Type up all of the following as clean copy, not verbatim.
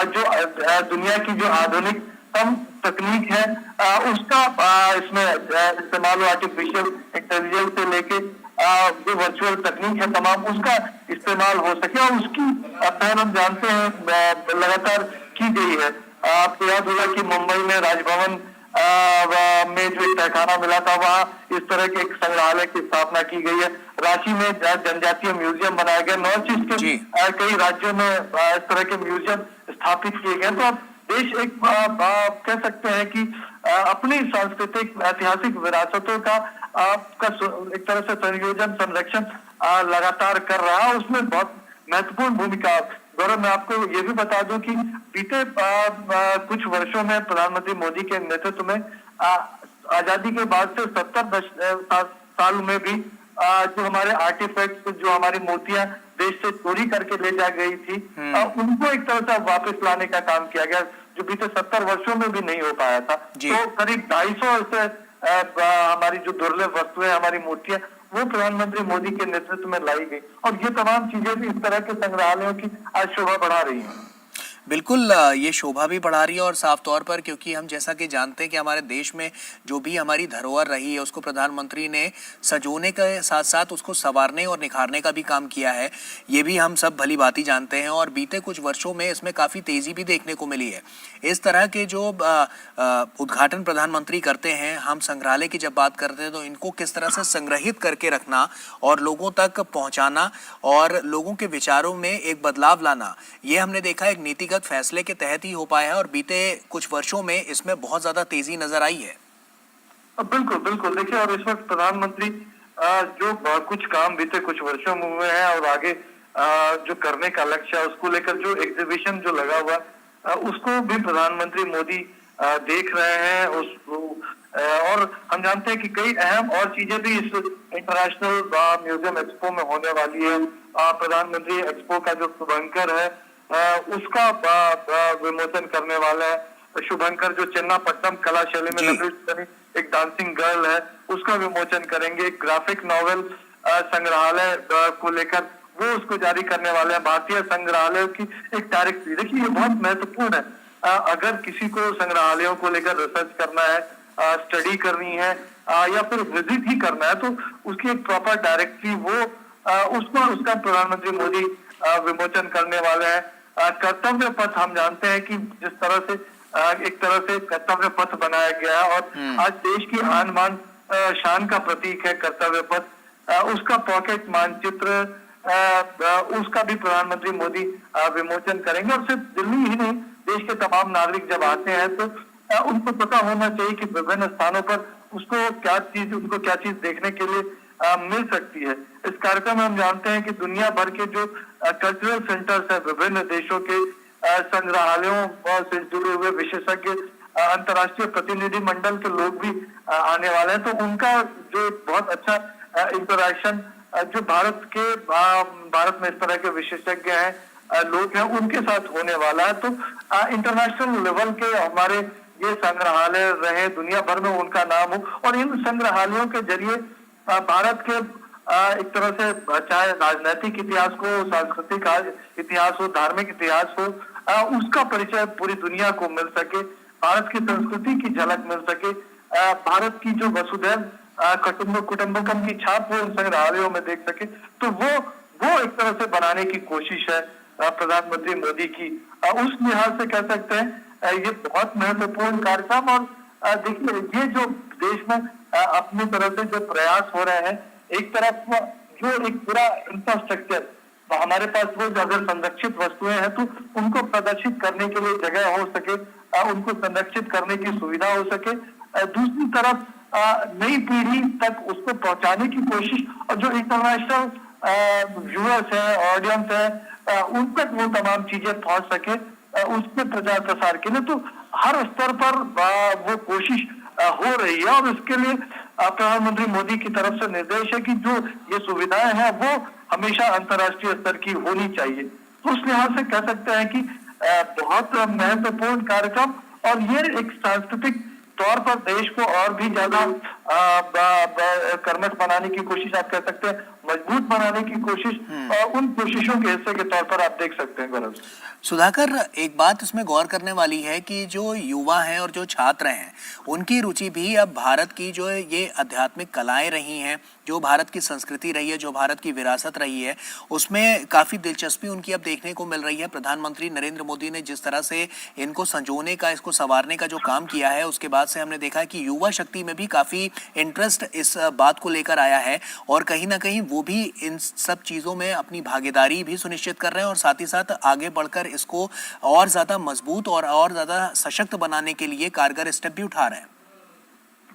जो दुनिया की जो आधुनिकतम तकनीक है उसका इसमें इस्तेमाल, आर्टिफिशियल इंटेलिजेंस से लेके जो वर्चुअल तकनीक है तमाम, उसका इस्तेमाल हो सके और उसकी पहल हम जानते हैं लगातार की गई है। आपको याद होगा कि मुंबई में राजभवन में जो एक तहखाना मिला था, वहाँ इस तरह के एक संग्रहालय की स्थापना की गई है। रांची में जनजातीय म्यूजियम बनाया गया। नॉर्थ ईस्ट के कई राज्यों में इस तरह के म्यूजियम स्थापित किए गए। तो अब देश एक कह सकते हैं कि अपनी सांस्कृतिक ऐतिहासिक विरासतों का एक तरह से संयोजन संरक्षण लगातार कर रहा है। उसमें बहुत महत्वपूर्ण भूमिका। गौरव, मैं आपको ये भी बता दूं कि बीते कुछ वर्षों में प्रधानमंत्री मोदी के नेतृत्व में आजादी के बाद से 70 साल में भी जो हमारे आर्टिफैक्ट्स, जो हमारी मूर्तियां देश से चोरी करके ले जा गई थी, उनको एक तरह से वापस लाने का काम किया गया, जो बीते 70 वर्षों में भी नहीं हो पाया था। तो करीब 250 से हमारी जो दुर्लभ वस्तुएं, हमारी मूर्तियां, वो प्रधानमंत्री मोदी के नेतृत्व में लाई गई और ये तमाम चीजें भी इस तरह के संग्रहालयों की आज शोभा बढ़ा रही हैं। बिल्कुल, ये शोभा भी बढ़ा रही है और साफ तौर पर, क्योंकि हम जैसा कि जानते हैं कि हमारे देश में जो भी हमारी धरोहर रही है उसको प्रधानमंत्री ने सजोने के साथ साथ उसको संवारने और निखारने का भी काम किया है। ये भी हम सब भली भांति जानते हैं और बीते कुछ वर्षों में इसमें काफ़ी तेज़ी भी देखने को मिली है। इस तरह के जो उद्घाटन प्रधानमंत्री करते हैं, हम संग्रहालय की जब बात करते हैं तो इनको किस तरह से संग्रहित करके रखना और लोगों तक पहुँचाना और लोगों के विचारों में एक बदलाव लाना, ये हमने देखा एक नीतिगत फैसले के तहत ही हो पाया है और बीते कुछ वर्षों में इसमें बहुत ज्यादा तेजी नजर आई है। बिल्कुल बिल्कुल, देखिए, और इस वक्त प्रधानमंत्री जो कुछ काम बीते कुछ वर्षों में हुए हैं और आगे जो करने का लक्ष्य है उसको लेकर जो एग्जीबिशन जो लगा हुआ उसको भी प्रधानमंत्री मोदी देख रहे हैं। और हम जानते हैं कि कई अहम और चीजें भी इस इंटरनेशनल म्यूजियम एक्सपो में होने वाली है। प्रधानमंत्री एक्सपो का जो शुभंकर है उसका विमोचन करने वाला है। शुभंकर जो चन्नापट्टनम कला शैली में बनी एक डांसिंग गर्ल है, उसका विमोचन करेंगे। एक ग्राफिक नॉवेल संग्रहालय को लेकर वो उसको जारी करने वाले हैं। भारतीय संग्रहालयों की एक डायरेक्टरी, देखिए ये बहुत महत्वपूर्ण है। अगर किसी को संग्रहालयों को लेकर रिसर्च करना है, स्टडी करनी है या फिर विजिट ही करना है, तो उसकी एक प्रॉपर डायरेक्टरी वो उसका प्रधानमंत्री मोदी विमोचन करने वाले हैं। कर्तव्य पथ, हम जानते हैं कि जिस तरह से एक तरह से कर्तव्य पथ बनाया गया है और आज देश की आन बान शान का प्रतीक है कर्तव्य पथ, उसका पॉकेट मानचित्र उसका भी प्रधानमंत्री मोदी विमोचन करेंगे। और सिर्फ दिल्ली ही नहीं, देश के तमाम नागरिक जब आते हैं तो उनको पता होना चाहिए कि विभिन्न स्थानों पर उनको क्या चीज देखने के लिए मिल सकती है। इस कार्यक्रम में हम जानते हैं कि दुनिया भर के जो कल्चरल सेंटर्स है, विभिन्न देशों के संग्रहालयों से जुड़े हुए विशेषज्ञ, अंतर्राष्ट्रीय प्रतिनिधि मंडल के लोग भी आने वाले हैं। तो उनका जो बहुत अच्छा इंटरेक्शन जो भारत में इस तरह के विशेषज्ञ हैं, लोग हैं, उनके साथ होने वाला है। तो इंटरनेशनल लेवल के हमारे ये संग्रहालय रहे, दुनिया भर में उनका नाम हो और इन संग्रहालयों के जरिए भारत के एक तरह से चाहे राजनीतिक इतिहास को, सांस्कृतिक इतिहास हो, धार्मिक इतिहास हो, उसका परिचय पूरी दुनिया को मिल सके, भारत की संस्कृति की झलक मिल सके, भारत की जो वसुधैव कुटुंबकम की छाप वो इन संग्रहालयों में देख सके। तो वो एक तरह से बनाने की कोशिश है प्रधानमंत्री मोदी की। उस लिहाज से कह सकते हैं ये बहुत महत्वपूर्ण कार्यक्रम। और देखिए, ये जो देश में अपनी तरफ से जो प्रयास हो रहे हैं, एक तरफ जो एक पूरा इंफ्रास्ट्रक्चर हमारे पास, वो अगर संरक्षित वस्तुएं हैं तो उनको प्रदर्शित करने के लिए जगह हो सके, उनको संरक्षित करने की सुविधा हो सके, दूसरी तरफ नई पीढ़ी तक उसको पहुंचाने की कोशिश, और जो इंटरनेशनल व्यूअर्स है, ऑडियंस है, उन तक वो तमाम चीजें पहुंच सके उसके प्रचार प्रसार के लिए। तो हर स्तर पर वो कोशिश हो रही है और इसके लिए प्रधानमंत्री मोदी की तरफ से निर्देश है कि जो ये सुविधाएं हैं वो हमेशा अंतर्राष्ट्रीय स्तर की होनी चाहिए। तो उस लिहाज से कह सकते हैं कि बहुत महत्वपूर्ण कार्यक्रम, और ये एक सांस्कृतिक तौर पर देश को और भी ज्यादा कर्मठ बनाने की कोशिश, आप कह सकते हैं मजबूत बनाने की कोशिश, उन कोशिशों के हिस्से के तौर पर आप देख सकते हैं। गौरव, सुधाकर, एक बात इसमें गौर करने वाली है कि जो युवा हैं और जो छात्र हैं, उनकी रुचि भी अब भारत की जो ये आध्यात्मिक कलाएं रही हैं, जो भारत की संस्कृति रही है, जो भारत की विरासत रही है, उसमें काफ़ी दिलचस्पी उनकी अब देखने को मिल रही है। प्रधानमंत्री नरेंद्र मोदी ने जिस तरह से इनको संजोने का, इसको संवारने का जो काम किया है, उसके बाद से हमने देखा है कि युवा शक्ति में भी काफ़ी इंटरेस्ट इस बात को लेकर आया है और कहीं ना कहीं वो भी इन सब चीज़ों में अपनी भागीदारी भी सुनिश्चित कर रहे हैं और साथ ही साथ आगे बढ़कर इसको और ज्यादा मजबूत और ज्यादा सशक्त बनाने के लिए कारगर स्टेप भी उठा रहे हैं।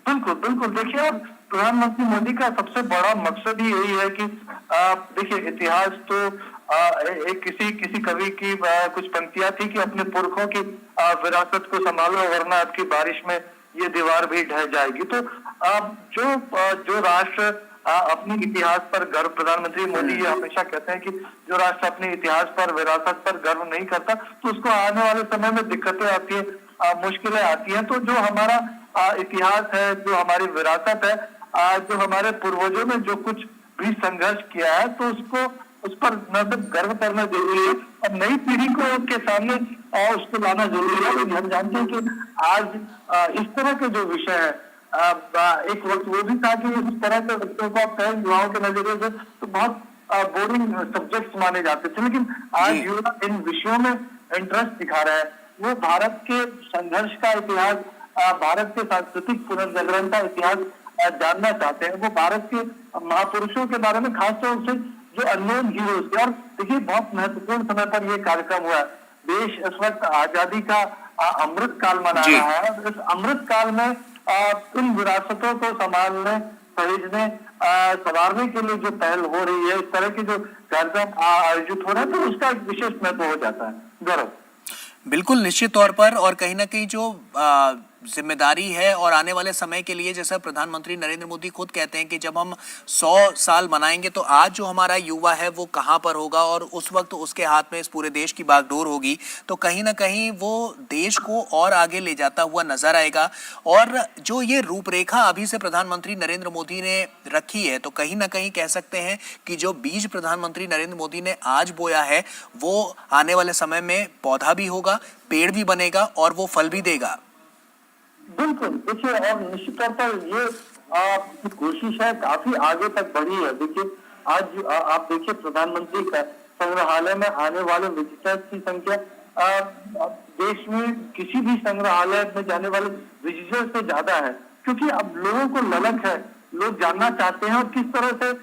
बिल्कुल बिल्कुल, देखिए अब प्रधानमंत्री मोदी का सबसे बड़ा मकसद ही यही है कि देखिए इतिहास तो एक किसी कवि की कुछ पंक्तियां थी कि अपने पुरखों की विरासत को संभालो वरना आपकी बारिश में ये दीवार भी ढह जाएगी। तो जो राष्ट्र अपने इतिहास पर गर्व, प्रधानमंत्री मोदी ये हमेशा कहते हैं कि जो राष्ट्र अपने इतिहास पर, विरासत पर गर्व नहीं करता तो उसको आने वाले समय में दिक्कतें आती है, मुश्किलें आती हैं। तो जो हमारा इतिहास है, जो हमारी विरासत है, जो हमारे पूर्वजों ने जो कुछ भी संघर्ष किया है, तो उस पर न सिर्फ गर्व करना जरूरी है और नई पीढ़ी को के सामने उसको लाना जरूरी है। हम जानते हैं कि आज इस तरह के जो विषय है, एक वक्त वो भी था कि इस तरह के बच्चों को आप कहें युवाओं के नजरिए से तो बहुत बोरिंग सब्जेक्ट्स माने जाते थे, लेकिन आज युवा इन विषयों में इंटरेस्ट दिखा रहा है। वो भारत के संघर्ष का इतिहास, भारत के सांस्कृतिक पुनर्जागरण का इतिहास जानना चाहते हैं। वो भारत के महापुरुषों के बारे में खासतौर से जो अननोन हीरोज थे, और देखिए बहुत महत्वपूर्ण समय पर यह कार्यक्रम हुआ है। देश इस वक्त आजादी का अमृत काल मना रहा है। इस अमृत काल में इन विरासतों को संभालने, सहेजने, संवारने के लिए जो पहल हो रही है, इस तरह के जो कार्यक्रम आयोजित हो रहे हैं, तो उसका एक विशेष महत्व हो जाता है। गौरव, बिल्कुल निश्चित तौर पर, और कहीं ना कहीं जो जिम्मेदारी है और आने वाले समय के लिए, जैसा प्रधानमंत्री नरेंद्र मोदी खुद कहते हैं कि जब हम 100 साल मनाएंगे तो आज जो हमारा युवा है वो कहां पर होगा और उस वक्त उसके हाथ में इस पूरे देश की बागडोर होगी, तो कहीं ना कहीं वो देश को और आगे ले जाता हुआ नजर आएगा। और जो ये रूपरेखा अभी से प्रधानमंत्री नरेंद्र मोदी ने रखी है, तो कहीं ना कहीं कह सकते हैं कि जो बीज प्रधानमंत्री नरेंद्र मोदी ने आज बोया है वो आने वाले समय में पौधा भी होगा, पेड़ भी बनेगा और वो फल भी देगा। बिल्कुल, देखिए और निश्चित तौर पर ये कोशिश है काफी आगे तक बढ़ी है। देखिए आज आप देखिए प्रधानमंत्री का संग्रहालय में आने वाले विजिटर्स की संख्या देश में किसी भी संग्रहालय में जाने वाले विजिटर्स से ज्यादा है, क्योंकि अब लोगों को ललक है, लोग जानना चाहते हैं और किस तरह से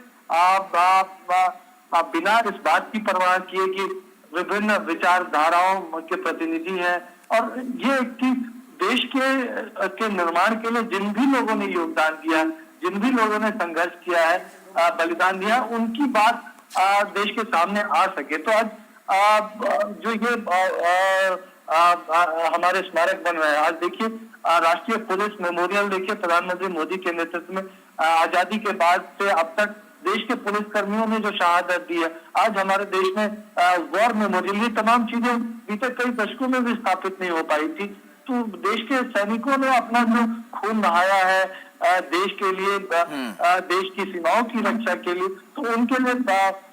बिना इस बात की परवाह किए कि विभिन्न विचारधाराओं के प्रतिनिधि हैं और ये कि देश के निर्माण के लिए जिन भी लोगों ने योगदान दिया, जिन भी लोगों ने संघर्ष किया है, बलिदान दिया, उनकी बात देश के सामने आ सके। तो आज जो ये हमारे स्मारक बन रहे हैं, आज देखिए राष्ट्रीय पुलिस मेमोरियल, देखिए प्रधानमंत्री मोदी के नेतृत्व में आजादी के बाद से अब तक देश के पुलिस कर्मियों ने जो शहादत दी है, आज हमारे देश में वॉर मेमोरियल, ये तमाम चीजें बीते कई दशकों में भी स्थापित नहीं हो पाई थी। तो देश के सैनिकों ने अपना जो खून बहाया है देश के लिए, देश की सीमाओं की रक्षा के लिए, तो उनके लिए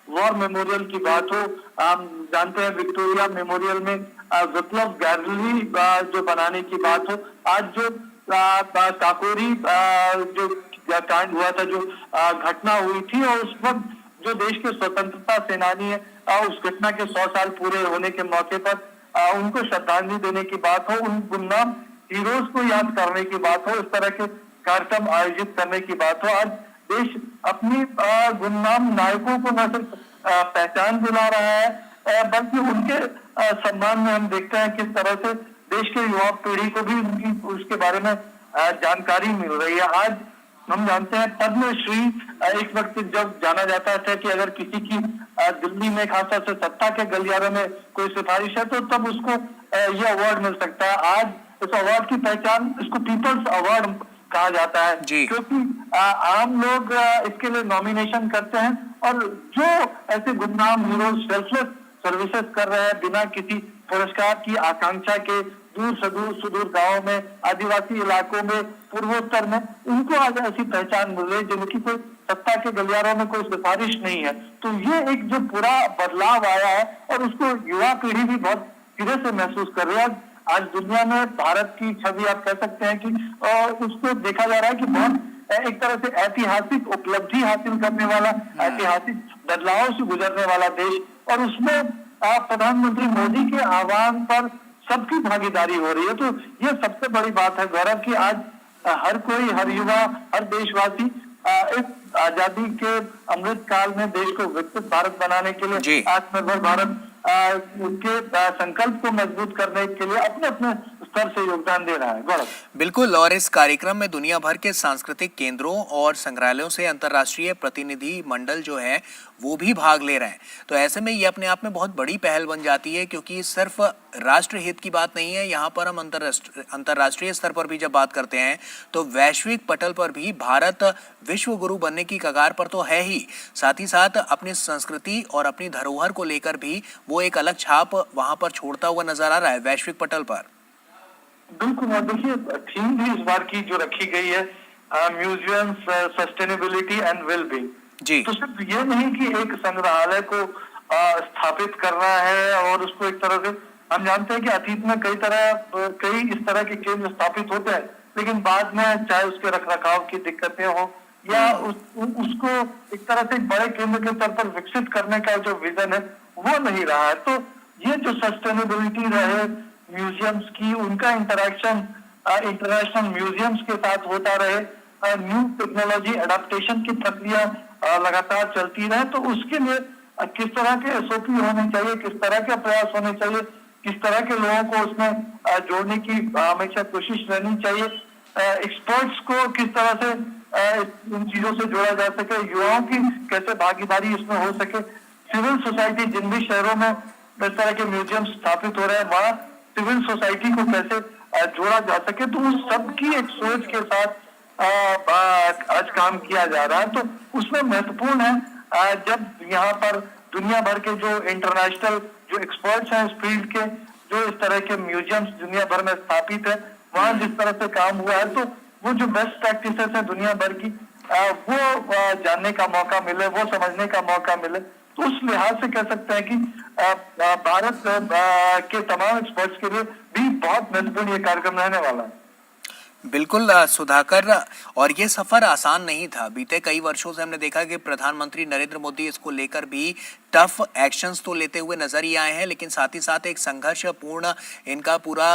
वॉर मेमोरियल की बात हो, हम जानते हैं विक्टोरिया मेमोरियल में विप्लव गैलरी जो बनाने की बात हो, आज जो काकोरी जो कांड हुआ था, जो घटना हुई थी और उस वक्त जो देश के स्वतंत्रता सेनानी है, उस घटना के 100 साल पूरे होने के मौके पर उनको श्रद्धांजलि देने की बात हो, उन गुमनाम हीरोज को याद करने की बात हो, इस तरह के कार्यक्रम आयोजित करने की बात हो। आज देश अपनी गुमनाम नायकों को न सिर्फ पहचान दिला रहा है बल्कि उनके सम्मान में हम देखते हैं किस तरह से देश के युवा पीढ़ी को भी उसके बारे में जानकारी मिल रही है। आज हम जानते हैं पद्मश्री एक वक्त जब जाना जाता था कि अगर किसी की दिल्ली में खासतौर से सत्ता के गलियारों में कोई सिफारिश है तो तब उसको ये अवार्ड मिल सकता है। आज इस अवार्ड की पहचान, इसको पीपल्स अवार्ड कहा जाता है, क्योंकि आम लोग इसके लिए नॉमिनेशन करते हैं और जो ऐसे गुमनाम हीरोज सेल्फलेस सर्विसेज कर रहे हैं बिना किसी पुरस्कार की आकांक्षा के, दूर सुदूर गांवों में, आदिवासी इलाकों में, पूर्वोत्तर में, उनको आज ऐसी पहचान मिल रही जिनकी कोई सत्ता के गलियारों में कोई सिफारिश नहीं है। तो ये एक जो पूरा बदलाव आया है और उसको युवा पीढ़ी भी बहुत सिरे से महसूस कर रहे हैं। आज दुनिया में भारत की छवि आप कह सकते हैं कि उसको देखा जा रहा है कि बहुत एक तरह से ऐतिहासिक उपलब्धि हासिल करने वाला, ऐतिहासिक बदलाव से गुजरने वाला देश, और उसमें प्रधानमंत्री मोदी के आह्वान पर सबकी भागीदारी हो रही है। तो ये सबसे बड़ी बात है गौरव की आज हर कोई, हर युवा, हर देशवासी इस आजादी के अमृत काल में देश को विकसित भारत बनाने के लिए, आत्मनिर्भर भारत के संकल्प को मजबूत करने के लिए अपने अपने स्तर से योगदान दे रहा है। गौरव, बिल्कुल, और इस कार्यक्रम में दुनिया भर के सांस्कृतिक केंद्रों और संग्रहालयों से अंतर्राष्ट्रीय प्रतिनिधि मंडल जो है वो भी भाग ले रहे हैं। तो ऐसे में ये अपने आप में बहुत बड़ी पहल बन जाती है, क्योंकि सिर्फ राष्ट्र हित की बात नहीं है, यहाँ पर हम अंतर्राष्ट्रीय स्तर पर भी जब बात करते हैं तो वैश्विक पटल पर भी भारत विश्व गुरु बनने की कगार पर तो है ही, साथ ही साथ अपनी संस्कृति और अपनी धरोहर को लेकर भी वो एक अलग छाप वहां पर छोड़ता हुआ नजर आ रहा है वैश्विक पटल पर। बिल्कुल, और देखिए थीम भी इस बार की जो रखी गई है, म्यूजियम सस्टेनेबिलिटी एंड वेलबींग जी। तो सिर्फ ये नहीं कि एक संग्रहालय को स्थापित करना है और उसको एक तरह से, हम जानते हैं कि अतीत में कई इस तरह के केंद्र स्थापित होते हैं, लेकिन बाद में चाहे उसके रखरखाव की दिक्कतें हो या उसको एक तरह से बड़े केंद्र के तौर पर विकसित करने का जो विजन है वो नहीं रहा है। तो ये जो सस्टेनेबिलिटी रहे म्यूजियम्स की, उनका इंटरेक्शन इंटरनेशनल म्यूजियम्स के साथ होता रहे, न्यू टेक्नोलॉजी एडाप्टेशन की प्रक्रिया लगातार चलती रहे, तो उसके लिए किस तरह के एसओपी होने चाहिए, किस तरह के प्रयास होने चाहिए, किस तरह के लोगों को उसमें जोड़ने की हमेशा कोशिश रहनी चाहिए, एक्सपर्ट्स को किस तरह से इन चीजों से जोड़ा जा सके, युवाओं की कैसे भागीदारी इसमें हो सके, सिविल सोसाइटी, जिन भी शहरों में इस तरह के म्यूजियम स्थापित हो रहे हैं वहाँ सिविल सोसाइटी को कैसे जोड़ा जा सके, तो उस सबकी एक सोच के साथ आज काम किया जा रहा है। तो उसमें महत्वपूर्ण है जब यहाँ पर दुनिया भर के जो इंटरनेशनल जो एक्सपर्ट्स हैं इस फील्ड के, जो इस तरह के म्यूजियम्स दुनिया भर में स्थापित है, वहाँ जिस तरह से काम हुआ है, तो वो जो बेस्ट प्रैक्टिसेस है दुनिया भर की वो जानने का मौका मिले, वो समझने का मौका मिले। तो उस लिहाज से कह सकते हैं कि भारत के तमाम एक्सपर्ट्स के लिए भी बहुत महत्वपूर्ण ये कार्यक्रम रहने वाला है। बिल्कुल सुधाकर, और ये सफर आसान नहीं था। बीते कई वर्षों से हमने देखा कि प्रधानमंत्री नरेंद्र मोदी इसको लेकर भी टफ एक्शंस तो लेते हुए नजर ही आए हैं, लेकिन साथ ही साथ एक संघर्षपूर्ण इनका पूरा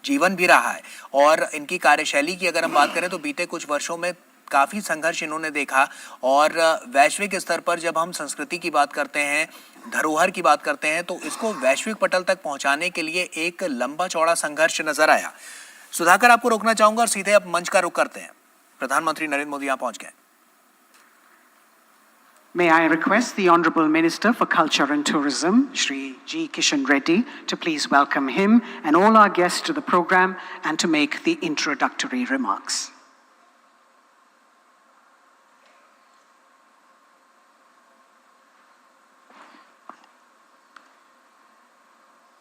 जीवन भी रहा है। और इनकी कार्यशैली की अगर हम बात करें तो बीते कुछ वर्षों में काफी संघर्ष इन्होंने देखा, और वैश्विक स्तर पर जब हम संस्कृति की बात करते हैं, धरोहर की बात करते हैं, तो इसको वैश्विक पटल तक पहुंचाने के लिए एक लंबा चौड़ा संघर्ष नजर आया। सुधाकर, आपको रोकना चाहूंगा और सीधे अब मंच का रुख करते हैं। प्रधानमंत्री नरेंद्र मोदी यहाँ पहुंच गए। May I request the Honourable Minister for Culture and Tourism, Shri G. Kishan Reddy, to please welcome him and all our guests to the program and to make the introductory remarks.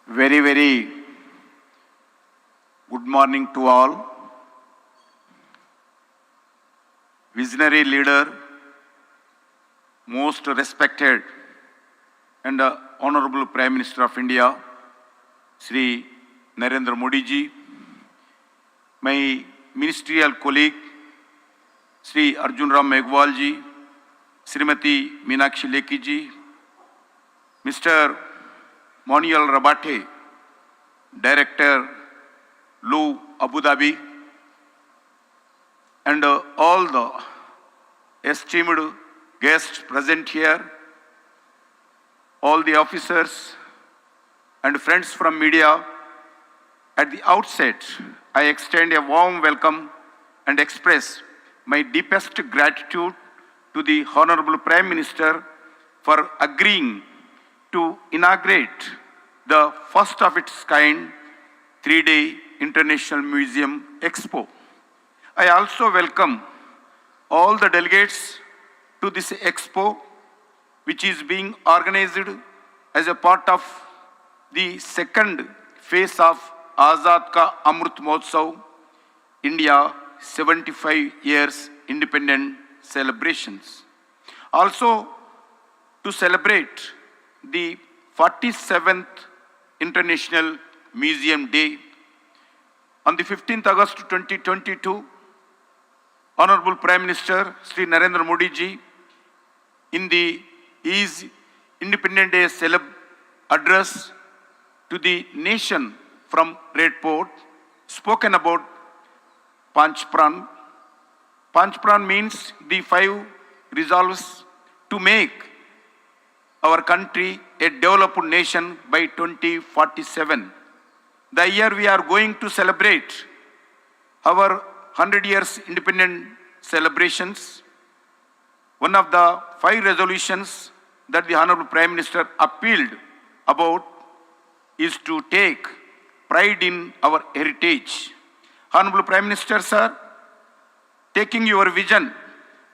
Very good morning to all. Visionary leader, most respected and Honorable Prime Minister of India, Shri Narendra Modi ji, my ministerial colleague, Shri Arjun Ram Meghwal ji, Srimati Meenakshi Lekhi ji, Mr. Monial Rabate, Director, Lou Abu Dhabi, and all the esteemed guests present here, all the officers and friends from media. At the outset, I extend a warm welcome and express my deepest gratitude to the Honorable Prime Minister for agreeing to inaugurate the first of its kind 3-day International Museum Expo. I also welcome all the delegates to this expo, which is being organized as a part of the second phase of Azad Ka Amrit Mahotsav, India 75 years independent celebrations. Also to celebrate the 47th International Museum Day. On the 15th August 2022, Honorable Prime Minister Sri Narendra Modi ji, in his Independence Day address to the nation from Red Fort, spoken about Panchpran. Panchpran means the 5 resolves to make our country a developed nation by 2047. The year we are going to celebrate our 100 years independence celebrations. One of the 5 resolutions that the Honorable Prime Minister appealed about is to take pride in our heritage. Honorable Prime Minister, sir, taking your vision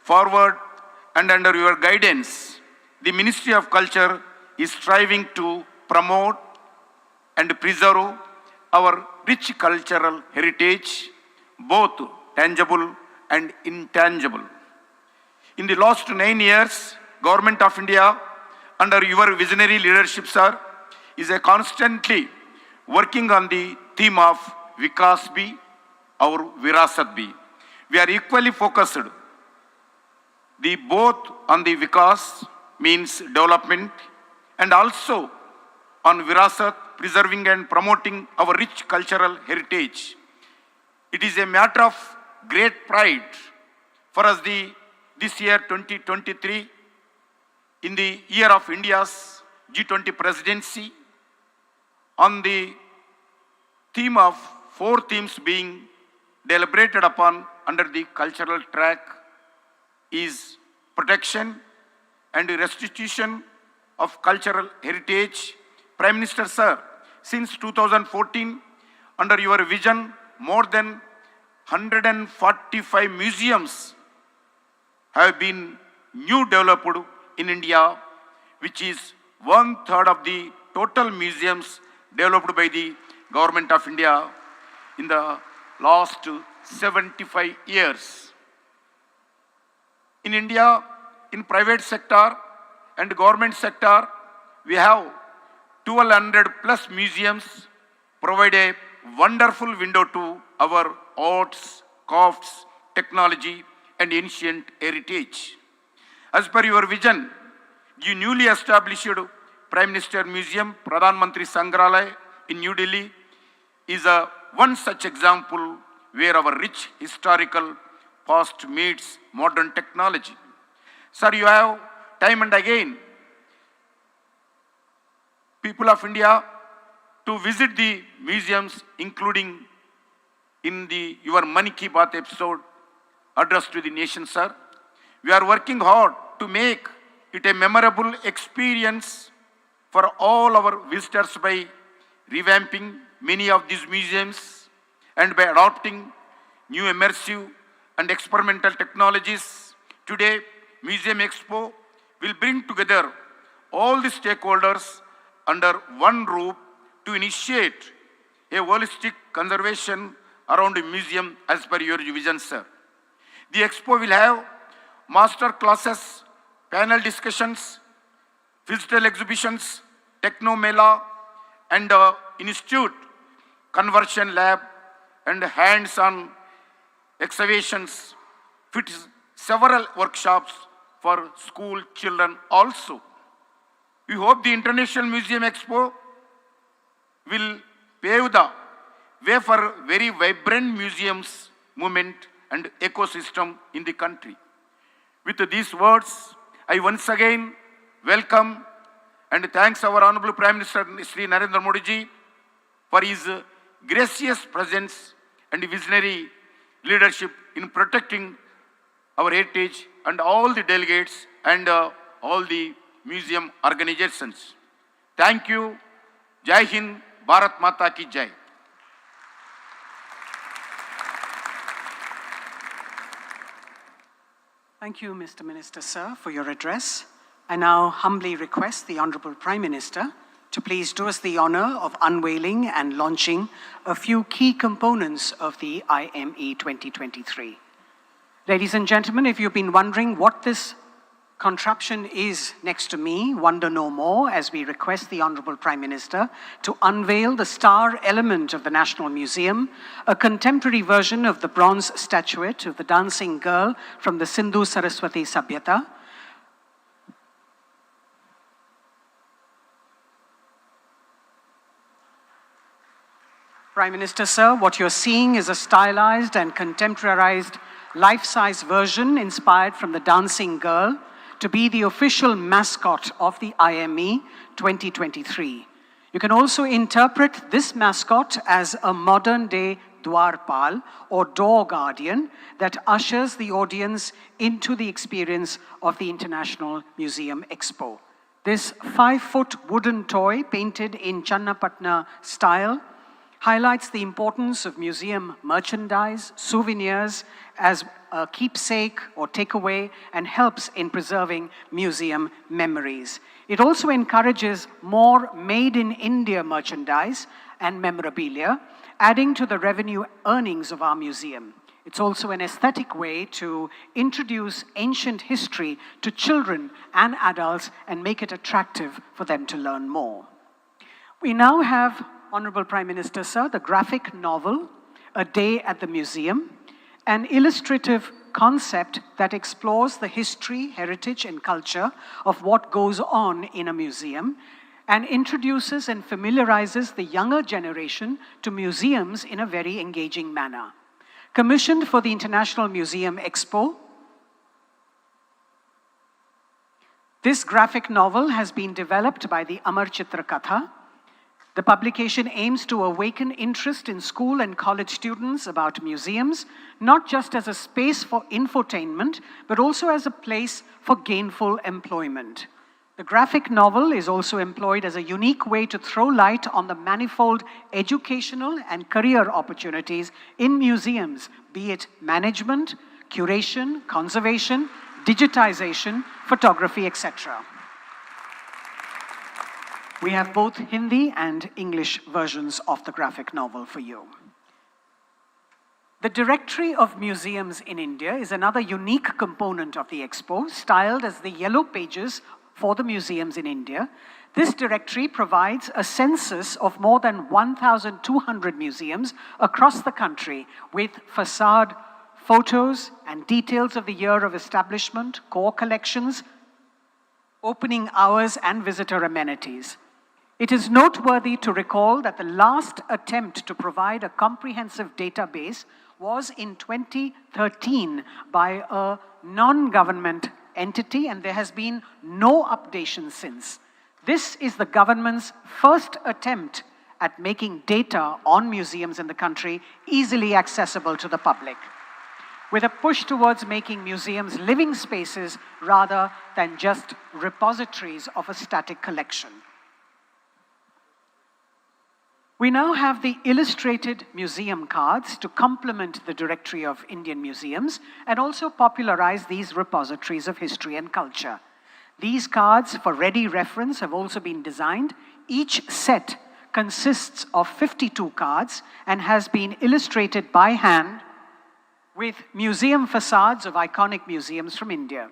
forward and under your guidance, the Ministry of Culture is striving to promote and preserve our rich cultural heritage, both tangible and intangible. In the last 9 years, Government of India, under your visionary leadership, sir, is constantly working on the theme of Vikas Bhi or Virasat Bhi. We are equally focused both on the Vikas, means development, and also on Virasat, preserving and promoting our rich cultural heritage. It is a matter of great pride for us this year 2023, in the year of India's G20 presidency, on the theme of 4 themes being deliberated upon under the cultural track is protection and restitution of cultural heritage. Prime Minister, sir, since 2014, under your vision, more than 145 museums have been new developed in India, which is 1/3 of the total museums developed by the Government of India in the last 75 years. In India, in private sector and government sector, we have 1200 plus museums provide a wonderful window to our arts, crafts, technology, and ancient heritage. As per your vision, the newly established Prime Minister Museum, Pradhan Mantri Sangrahalaya in New Delhi, is one such example where our rich historical past meets modern technology. Sir, you have time and again people of India to visit the museums, including in your Mann Ki Baat episode addressed to the nation, sir. We are working hard to make it a memorable experience for all our visitors by revamping many of these museums and by adopting new immersive and experimental technologies. Today, Museum Expo will bring together all the stakeholders under one roof to initiate a holistic conservation around a museum as per your vision, sir. The Expo will have master classes, panel discussions, physical exhibitions, techno mela, and institute conversion lab and hands-on excavations, fit several workshops for school children also. We hope the International Museum Expo will pave the way for very vibrant museums movement and ecosystem in the country. With these words, I once again welcome and thanks our Honorable Prime Minister Sri Narendra Modi ji for his gracious presence and visionary leadership in protecting our heritage, and all the delegates and all the museum organizations. Thank you. Jai Hind, Bharat Mata ki Jai. Thank you, Mr. Minister, sir, for your address. I now humbly request the Honorable Prime Minister to please do us the honor of unveiling and launching a few key components of the IME 2023. Ladies and gentlemen, if you've been wondering what this contraption is next to me, wonder no more, as we request the Honorable Prime Minister to unveil the star element of the National Museum, a contemporary version of the bronze statuette of the dancing girl from the Sindhu Saraswati Sabhyata. Prime Minister, sir, what you're seeing is a stylized and contemporarized life-size version inspired from the dancing girl to be the official mascot of the IME 2023. You can also interpret this mascot as a modern-day Dwarpal or door guardian that ushers the audience into the experience of the International Museum Expo. This 5-foot wooden toy painted in Channapatna style highlights the importance of museum merchandise, souvenirs as a keepsake or takeaway, and helps in preserving museum memories. It also encourages more made-in-India merchandise and memorabilia, adding to the revenue earnings of our museum. It's also an aesthetic way to introduce ancient history to children and adults and make it attractive for them to learn more. We now have, Honorable Prime Minister, sir, the graphic novel, A Day at the Museum, an illustrative concept that explores the history, heritage, and culture of what goes on in a museum and introduces and familiarizes the younger generation to museums in a very engaging manner. Commissioned for the International Museum Expo, this graphic novel has been developed by the Amar Chitra Katha. The publication aims to awaken interest in school and college students about museums, not just as a space for infotainment, but also as a place for gainful employment. The graphic novel is also employed as a unique way to throw light on the manifold educational and career opportunities in museums, be it management, curation, conservation, digitization, photography, etc. We have both Hindi and English versions of the graphic novel for you. The Directory of Museums in India is another unique component of the Expo, styled as the Yellow Pages for the museums in India. This directory provides a census of more than 1,200 museums across the country with facade photos and details of the year of establishment, core collections, opening hours, and visitor amenities. It is noteworthy to recall that the last attempt to provide a comprehensive database was in 2013 by a non-government entity, and there has been no updation since. This is the government's first attempt at making data on museums in the country easily accessible to the public, with a push towards making museums living spaces rather than just repositories of a static collection. We now have the illustrated museum cards to complement the Directory of Indian Museums and also popularize these repositories of history and culture. These cards, for ready reference, have also been designed. Each set consists of 52 cards and has been illustrated by hand with museum facades of iconic museums from India.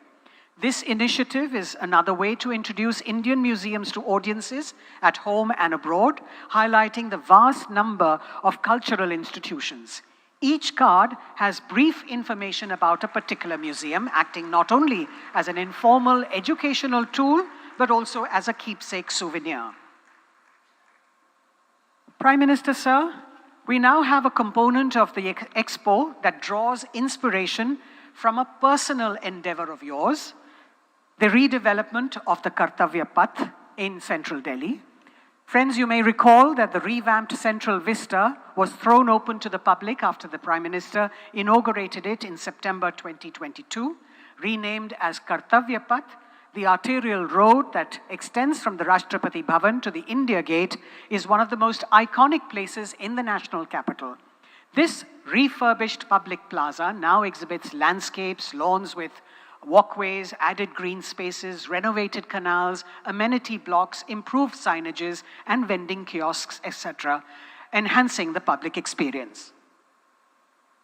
This initiative is another way to introduce Indian museums to audiences at home and abroad, highlighting the vast number of cultural institutions. Each card has brief information about a particular museum, acting not only as an informal educational tool, but also as a keepsake souvenir. Prime Minister, sir, we now have a component of the Expo that draws inspiration from a personal endeavor of yours, the redevelopment of the Kartavya Path in central Delhi. Friends, you may recall that the revamped Central Vista was thrown open to the public after the Prime Minister inaugurated it in September 2022. Renamed as Kartavya Path, the arterial road that extends from the Rashtrapati Bhavan to the India Gate is one of the most iconic places in the national capital. This refurbished public plaza now exhibits landscapes, lawns with walkways, added green spaces, renovated canals, amenity blocks, improved signages, and vending kiosks, etc., enhancing the public experience.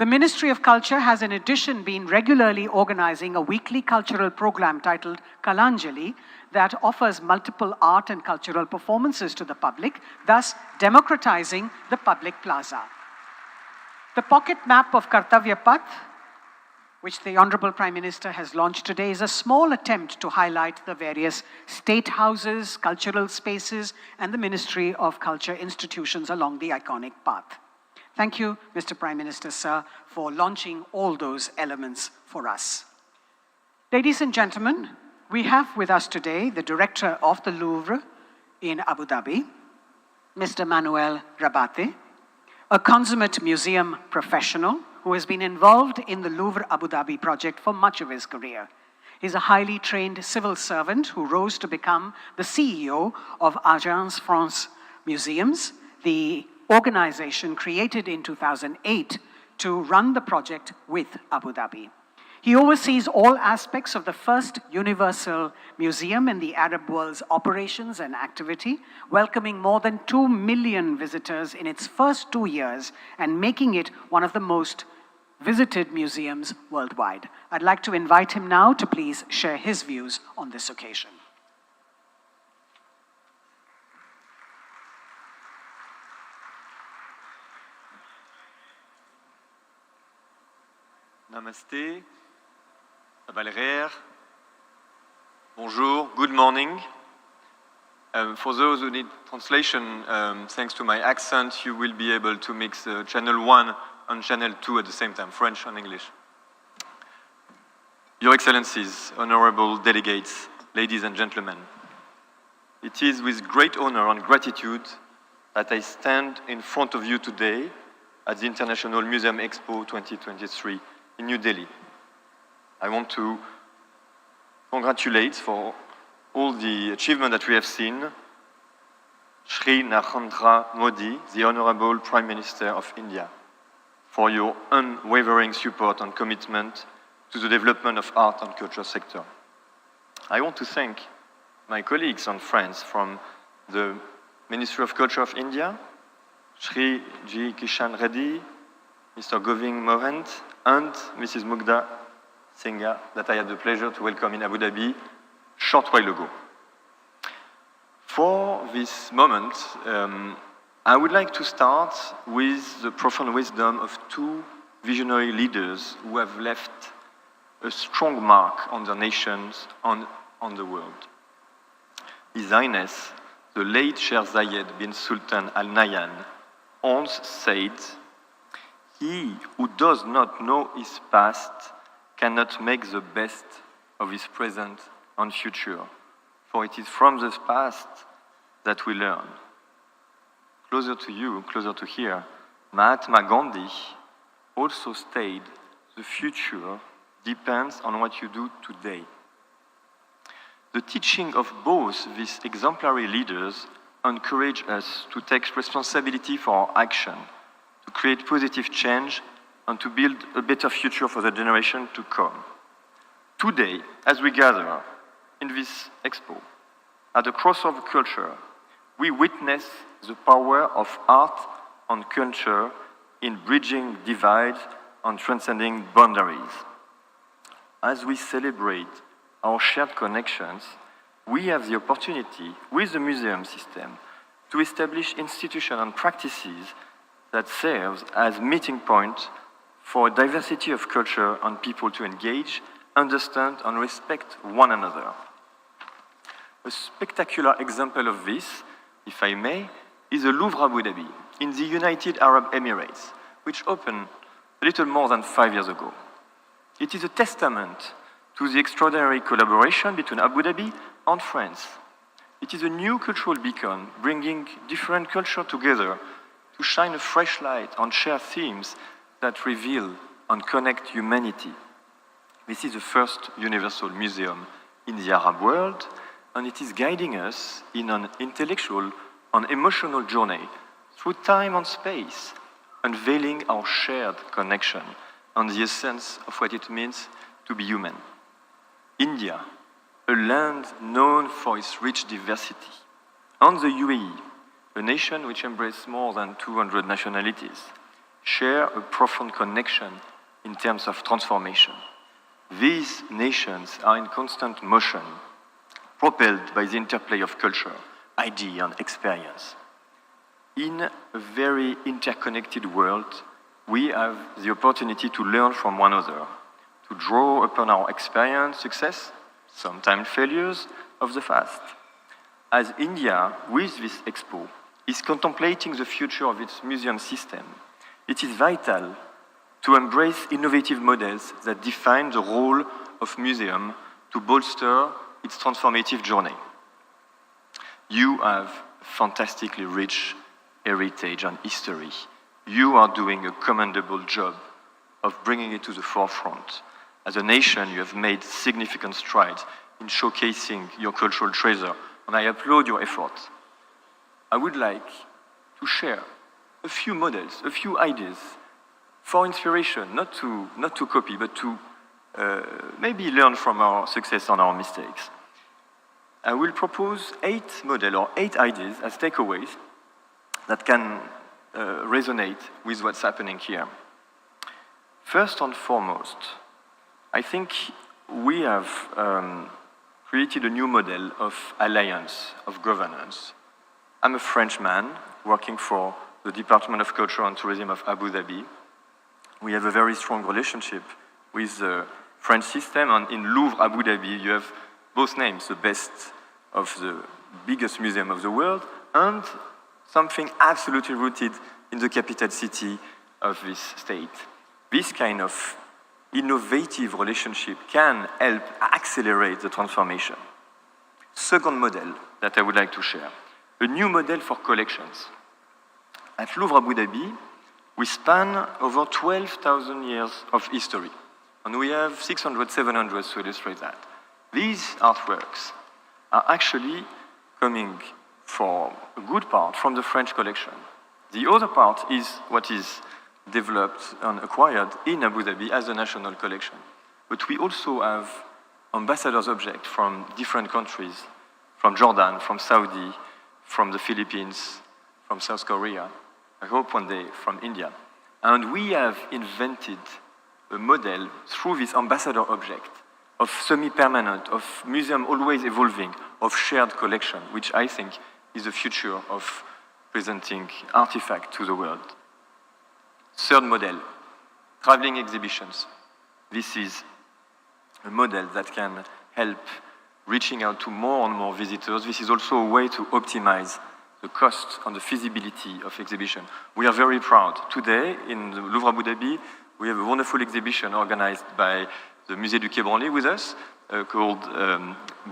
The Ministry of Culture has in addition been regularly organizing a weekly cultural program titled Kalanjali that offers multiple art and cultural performances to the public, thus democratizing the public plaza. The pocket map of Kartavya Path, which the Honorable Prime Minister has launched today, is a small attempt to highlight the various state houses, cultural spaces, and the Ministry of Culture institutions along the iconic path. Thank you, Mr. Prime Minister, sir, for launching all those elements for us. Ladies and gentlemen, we have with us today the Director of the Louvre in Abu Dhabi, Mr. Manuel Rabate, a consummate museum professional who has been involved in the Louvre Abu Dhabi project for much of his career. He's a highly trained civil servant who rose to become the CEO of Agence France Museums, the organization created in 2008 to run the project with Abu Dhabi. He oversees all aspects of the first universal museum in the Arab world's operations and activity, welcoming more than 2 million visitors in its first 2 years and making it one of the most visited museums worldwide. I'd like to invite him now to please share his views on this occasion. Namaste, Abalrer, bonjour, good morning. For those who need translation, thanks to my accent, you will be able to mix channel 1 and channel 2 at the same time, French and English. Your Excellencies, honorable delegates, ladies and gentlemen, it is with great honor and gratitude that I stand in front of you today at the International Museum Expo 2023 in New Delhi. I want to congratulate for all the achievement that we have seen Shri Narendra Modi, the Honorable Prime Minister of India, for your unwavering support and commitment to the development of art and culture sector. I want to thank my colleagues and friends from the Ministry of Culture of India, Shri G. Kishan Reddy, Mr. Govind Mohand, and Mrs. Mugdha Singha, that I had the pleasure to welcome in Abu Dhabi short while ago. For this moment, I would like to start with the profound wisdom of two visionary leaders who have left a strong mark on their nations and on the world. His Highness, the late Sheikh Zayed bin Sultan Al Nahyan, once said, "He who does not know his past cannot make the best of his present and future, for it is from the past that we learn." Closer to you, closer to here, Mahatma Gandhi also stated, "The future depends on what you do today." The teaching of both these exemplary leaders encourage us to take responsibility for our action, to create positive change, and to build a better future for the generation to come. Today, as we gather in this expo, at the crossroads of culture, we witness the power of art and culture in bridging divides and transcending boundaries. As we celebrate our shared connections, we have the opportunity, with the museum system, to establish institutions and practices that serve as meeting points for a diversity of culture and people to engage, understand, and respect one another. A spectacular example of this, if I may, is the Louvre Abu Dhabi in the United Arab Emirates, which opened a little more than 5 years ago. It is a testament to the extraordinary collaboration between Abu Dhabi and France. It is a new cultural beacon, bringing different cultures together to shine a fresh light on shared themes that reveal and connect humanity. This is the first universal museum in the Arab world, and it is guiding us in an intellectual and emotional journey through time and space, unveiling our shared connection and the essence of what it means to be human. India, a land known for its rich diversity, and the UAE, a nation which embraces more than 200 nationalities, share a profound connection in terms of transformation. These nations are in constant motion, propelled by the interplay of culture, idea, and experience. In a very interconnected world, we have the opportunity to learn from one another, to draw upon our experience, success, sometimes failures of the past. As India, with this expo, is contemplating the future of its museum system, it is vital to embrace innovative models that define the role of museum to bolster its transformative journey. You have fantastically rich heritage and history. You are doing a commendable job of bringing it to the forefront. As a nation, you have made significant strides in showcasing your cultural treasure, and I applaud your efforts. I would like to share a few models, a few ideas for inspiration, not to copy, but to maybe learn from our success and our mistakes. I will propose 8 models or 8 ideas as takeaways that can resonate with what's happening here. First and foremost, I think we have created a new model of alliance, of governance. I'm a Frenchman working for the Department of Culture and Tourism of Abu Dhabi. We have a very strong relationship with the French system, and in Louvre, Abu Dhabi, you have both names, the best of the biggest museum of the world, and something absolutely rooted in the capital city of this state. This kind of innovative relationship can help accelerate the transformation. Second model that I would like to share, a new model for collections. At Louvre Abu Dhabi, we span over 12,000 years of history, and we have 600, 700 to illustrate that. These artworks are actually coming for a good part from the French collection. The other part is what is developed and acquired in Abu Dhabi as a national collection. But we also have ambassadors' objects from different countries, from Jordan, from Saudi, from the Philippines, from South Korea, I hope one day from India. And we have invented a model through this ambassador object of semi-permanent, of museum always evolving, of shared collection, which I think is the future of presenting artifacts to the world. Third model, traveling exhibitions. This is a model that can help reaching out to more and more visitors. This is also a way to optimize the cost and the feasibility of exhibition. We are very proud. Today, in the Louvre Abu Dhabi, we have a wonderful exhibition organized by the Musée du Quai Branly with us, called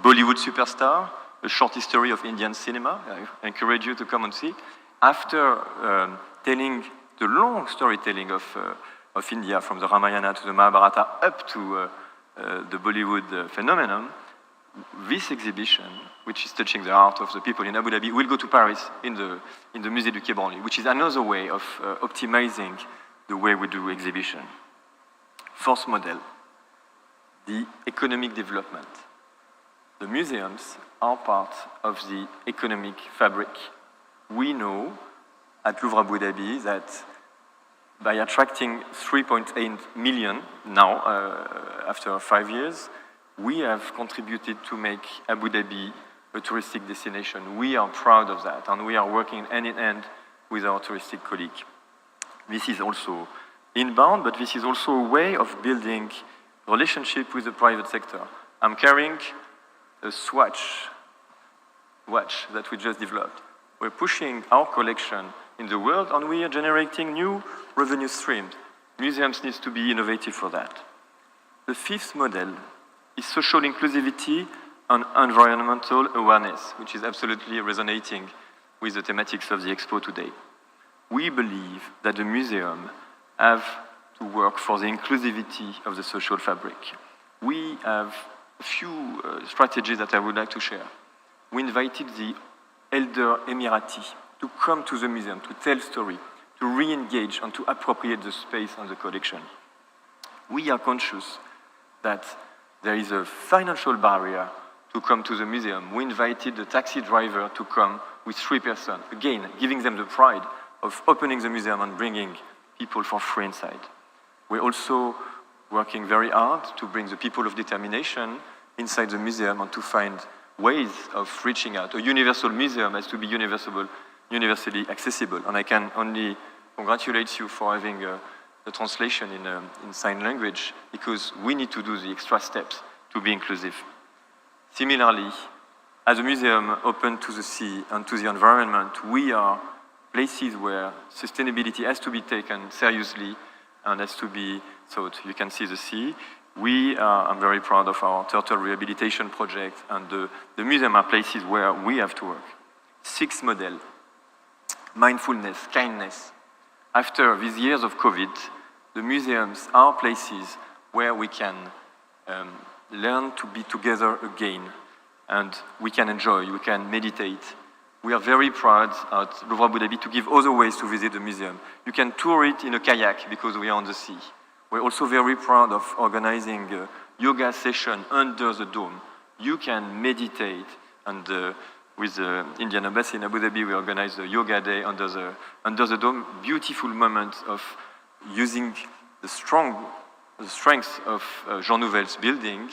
Bollywood Superstar, a short history of Indian cinema. I encourage you to come and see. After telling the long storytelling of India, from the Ramayana to the Mahabharata up to the Bollywood phenomenon, this exhibition, which is touching the heart of the people in Abu Dhabi, will go to Paris in the Musée du Quai Branly, which is another way of optimizing the way we do exhibition. Fourth model, the economic development. The museums are part of the economic fabric. We know at Louvre Abu Dhabi that by attracting 3.8 million now, after 5 years, we have contributed to make Abu Dhabi a touristic destination. We are proud of that, and we are working hand in hand with our touristic colleague. This is also inbound, but this is also a way of building relationship with the private sector. I'm carrying a watch that we just developed. We're pushing our collection in the world, and we are generating new revenue streams. Museums need to be innovative for that. The fifth model is social inclusivity and environmental awareness, which is absolutely resonating with the thematics of the Expo today. We believe that the museum have to work for the inclusivity of the social fabric. We have a few strategies that I would like to share. We invited the elder Emirati to come to the museum, to tell story, to re-engage and to appropriate the space and the collection. We are conscious that there is a financial barrier to come to the museum. We invited the taxi driver to come with 3 persons, again, giving them the pride of opening the museum and bringing people for free inside. We're also working very hard to bring the people of determination inside the museum and to find ways of reaching out. A universal museum has to be universally accessible, and I can only congratulate you for having the translation in sign language, because we need to do the extra steps to be inclusive. Similarly, as a museum open to the sea and to the environment, we are places where sustainability has to be taken seriously and has to be thought. You can see the sea. I'm very proud of our turtle rehabilitation project, and the museum are places where we have to work. 6 model, mindfulness, kindness. After these years of COVID, the museums are places where we can learn to be together again, and we can enjoy, we can meditate. We are very proud at Louvre Abu Dhabi to give other ways to visit the museum. You can tour it in a kayak because we are on the sea. We're also very proud of organizing a yoga session under the dome. You can meditate, and with the Indian Embassy in Abu Dhabi, we organize a yoga day under the dome. Beautiful moment of using the strength of Jean Nouvel's building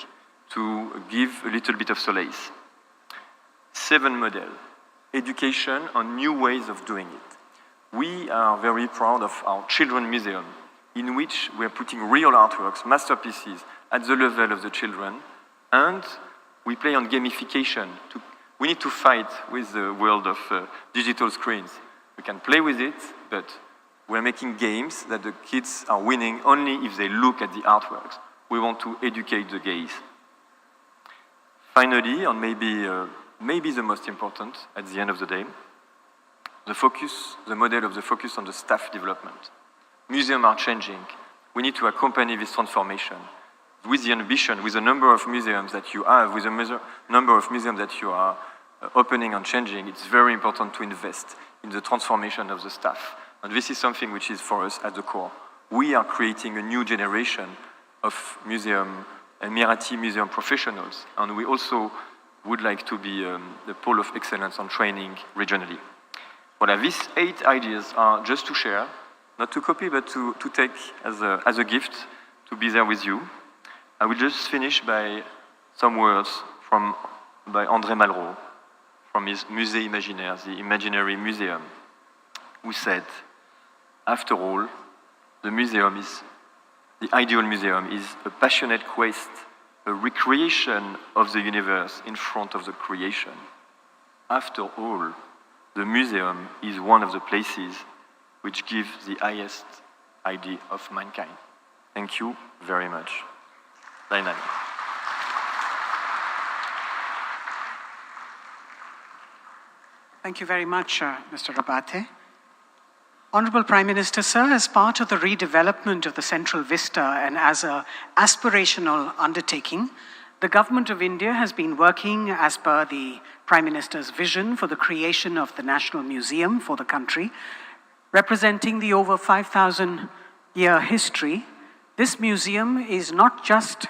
to give a little bit of solace. 7 model, education and new ways of doing it. We are very proud of our children museum, in which we are putting real artworks, masterpieces at the level of the children, and we play on gamification. We need to fight with the world of digital screens. We can play with it, but we're making games that the kids are winning only if they look at the artworks. We want to educate the gaze. Finally, and maybe the most important at the end of the day, the model of the focus on the staff development. Museums are changing. We need to accompany this transformation with the ambition, with the number of museums that you have, with the number of museums that you are opening and changing. It's very important to invest in the transformation of the staff. And this is something which is for us at the core. We are creating a new generation of museum and Marathi museum professionals, and we also would like to be the pole of excellence on training regionally. Well, these 8 ideas are just to share, not to copy, but to take as a gift to be there with you. I will just finish by some words by André Malraux, from his Musée Imaginaire, the Imaginary Museum, who said, after all, the ideal museum is a passionate quest, a recreation of the universe in front of the creation. After all, the museum is one of the places which give the highest idea of mankind. Thank you very much. Dynamic. Thank you very much, Mr. Rabate. Honorable Prime Minister, sir, as part of the redevelopment of the Central Vista and as an aspirational undertaking, the Government of India has been working as per the Prime Minister's vision for the creation of the National Museum for the country, representing the over 5,000-year history. This museum is not just